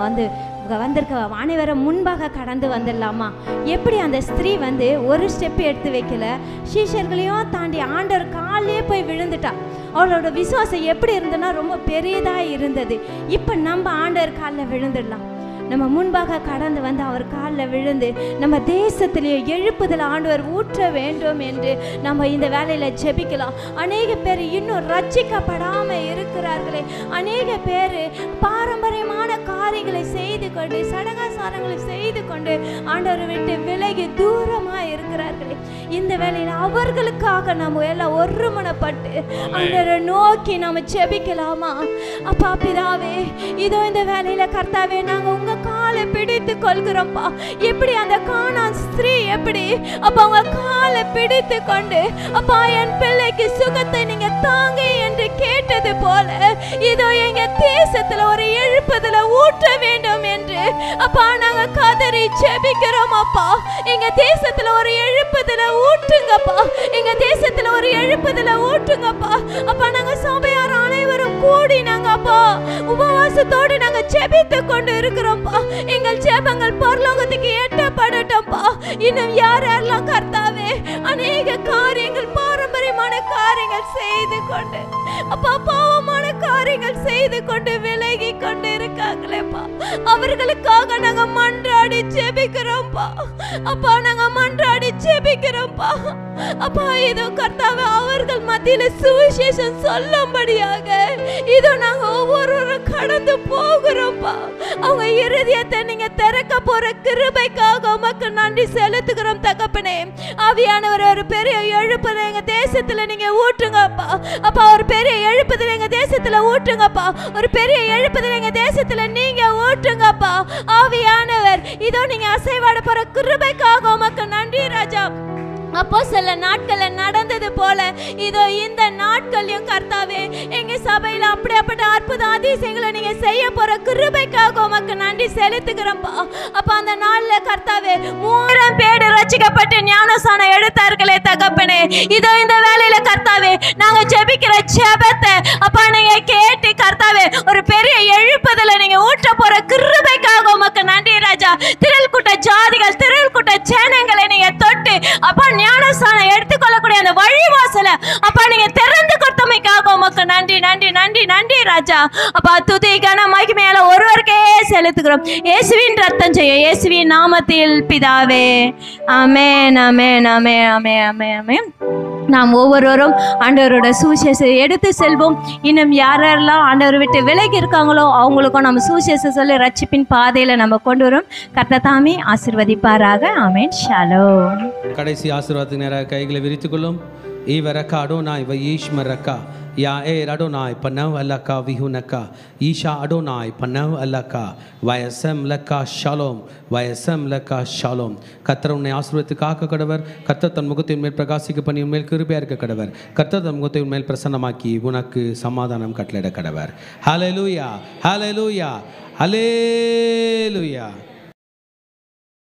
வந்திருக்க அனைவரும் முன்பாக கடந்து வந்துடலாமா? எப்படி அந்த ஸ்திரீ ஒரு ஸ்டெப் எடுத்து வைக்கல, சீஷர்களையும் தாண்டி ஆண்டவர் காலையே போய் விழுந்துட்டா. அவளோட விசுவாசம் எப்படி இருந்ததுன்னா ரொம்ப பெரியதாக இருந்தது. இப்போ நம்ம ஆண்டவர் காலில் விழுந்துடலாம். நம்ம முன்பாக கடந்து வந்து அவர் காலில் விழுந்து நம்ம தேசத்திலேயே எழுப்புதல் ஆண்டவர் ஊற்ற வேண்டும் என்று நம்ம இந்த வேலையில் ஜெபிக்கலாம். அநேக பேர் இன்னும் ரட்சிக்கப்படாமல் இருக்கிறார்களே, அநேக பேர் பாரம்பரியமான காரியங்களை செய்து கொண்டு சடங்காசாரங்களை செய்து கொண்டு ஆண்டவரை விட்டு விலகி தூரமாக இருக்கிறார்களே. இந்த வேலையில் அவர்களுக்காக நம்ம எல்லாம் ஒருமனப்பட்டு ஆண்டவரை நோக்கி நம்ம ஜெபிக்கலாமா? அப்பா பிதாவே, இதோ இந்த வேலையில கர்த்தாவே நாங்கள் உங்க காலை பிடித்து கொள்கிறோம்ப்பா. எப்படி அந்த கானான் ஸ்திரீ எப்படி அப்பா உங்க காலை பிடித்து கொண்டு அப்பா என் பிள்ளைக்கு சுகத்தை நீங்க தாங்க என்று கேட்டது போல இதோ எங்க தேசத்துல ஒரு எழுப்புதலை ஊற்ற வேண்டும் என்று அப்பா நாங்க கதறி ஜெபிக்கிறோம். அப்பா எங்க தேசத்துல ஒரு எழுப்புதலை ஊற்றுங்கப்பா, எங்க தேசத்துல ஒரு எழுப்புதலை ஊற்றுங்கப்பா. அப்பா நாங்க சபையார் அனைவரும் கூடி நாங்க அப்பா உபவாசத்தோடு நாங்க ஜெபித்து கொண்டு இருக்கிறோம்ப்பா. எங்கள் ஜெபங்கள் பரலோகத்துக்கு எட்டப்படட்டும்ப்பா. இன்னும் யாரெல்லாம் கர்த்தாவே அநேக காரியங்கள் பாரம்பரியமான காரியங்கள் செய்து கொண்டு அப்பா பாவமான காரியங்கள் செய்து கொண்டு விலகி கொண்டு இருக்காங்களேப்பா, அவர்களுக்காக நாங்க மன்றாடி ஜெபிக்கிறோம்ப்பா. அப்பா நாங்க மன்றாடி ஜெபிக்கிறோம்ப்பா. அப்பா இதோ கர்த்தாவே அவர்கள் மத்தியில சுவிசேஷம் சொல்லும்படியாக இதோ நாங்க ஒவ்வொருவரும் கடந்து போகிறோம்ப்பா. அவங்க இருதயத்தை நீங்க திறக்க போற கிருபைக்காக உமக்கு நன்றி செலுத்துகிறோம் தகப்பனே. ஆவியானவர் ஒரு பெரிய எழுப்புதலை எங்க தேசத்துல நீங்க ஊற்றுங்கப்பா. அப்பா ஒரு பெரிய எழுப்புதலை எங்க தேசத்துல ஊற்றுங்கப்பா. ஒரு பெரிய எழுப்புதலை எங்க தேசத்துல நீங்க ஊற்றுங்கப்பா. ஆவியானவர் இதோ நீங்க அசைவாட போற கிருபைக்காக உமக்கு நன்றி ராஜா. அப்போ சில நாட்கள்ல நடந்தது போல இதோ இந்த நாட்களையும் கர்த்தாவே எங்க சபையில அப்படிப்பட்ட அற்புத அதிசயங்களை நீங்க செய்ய போற கிருபைக்காக உமக்கு நன்றி செலுத்துகிறோம்ப்பா. அப்ப அந்த நாள்ல கர்த்தாவே 3000 பேர் ரட்சிக்கப்பட்டு ஞானஸ்நானம் எடுத்தார்களே தகப்பனே. இதோ இந்த வேலையில கர்த்தாவே நாங்க ஜெபிக்கிற ஜெபத்தை அப்பா நீங்க கேட்டு கர்த்தாவே ஒரு பெரிய எழுப்புதலை நீங்க ஊற்ற போற கிருபைக்காக உமக்கு நன்றி ராஜா. திரள் கூட்ட ஜாதிகள் திரள் கூட்ட ஜனங்களை நீங்க தொட்டு அப்பா ஞானஸ்நானம் எடுத்துக்கொள்ளக்கூடிய அந்த வழிவாசலை அப்பா நீங்க திறந்து கொடுத்தமைக்காக உமக்கு நன்றி நன்றி நன்றி நன்றி ராஜா. அப்பா துதி கன மகிமையால ஒருவருக்கே செலுத்துகிறோம். இயேசுவின் ரத்தம் செய்ய இயேசுவின் நாமத்தில் பிதாவே. ஆமென் ஆமென் ஆமென் ஆமென் ஆமென் ஆமென். நாம் ஒவ்வொருவரும் ஆண்டவரோட சுவிசேஷத்தை எடுத்து செல்வோம். இன்னும் யாரெல்லாம் ஆண்டவரை விட்டு விலகி இருக்காங்களோ அவங்களுக்கும் நம்ம சுவிசேஷம் சொல்லி ரட்சிப்பின் பாதையில நம்ம கொண்டு வரோம். கர்த்தர் தாமே ஆசீர்வதிப்பாராக. ஆமென். ஷாலோம். கடைசி ஆசீர்வாதத்துக்கு நேராக கைகளை விரித்துக் கொள்ளும். ஈவரக்கா அடோனாய் வயீஷ்மரக்கா யா ஏ அடோனாய் பனவ் அல்லக்கா விஹுனக்கா ஈஷா அடோனாய் பனவ் அல்லக்கா வயசம் லக்கா ஷாலோம் வயசம் லக்கா ஷாலோம். கர்த்தர் உன்னை ஆசீர்வதித்து காக்க கடவர். கர்த்தர் தன் முகத்தின் மேல் பிரகாசிக்க பண்ணி உன்மேல் கிருபையா இருக்க கடவர். கர்த்தர் தன் முகத்தை உன்மேல் பிரசன்னமாக்கி உனக்கு சமாதானம் கட்டளையிட கடவர். ஹல்லேலூயா ஹல்லேலூயா ஹல்லேலூயா.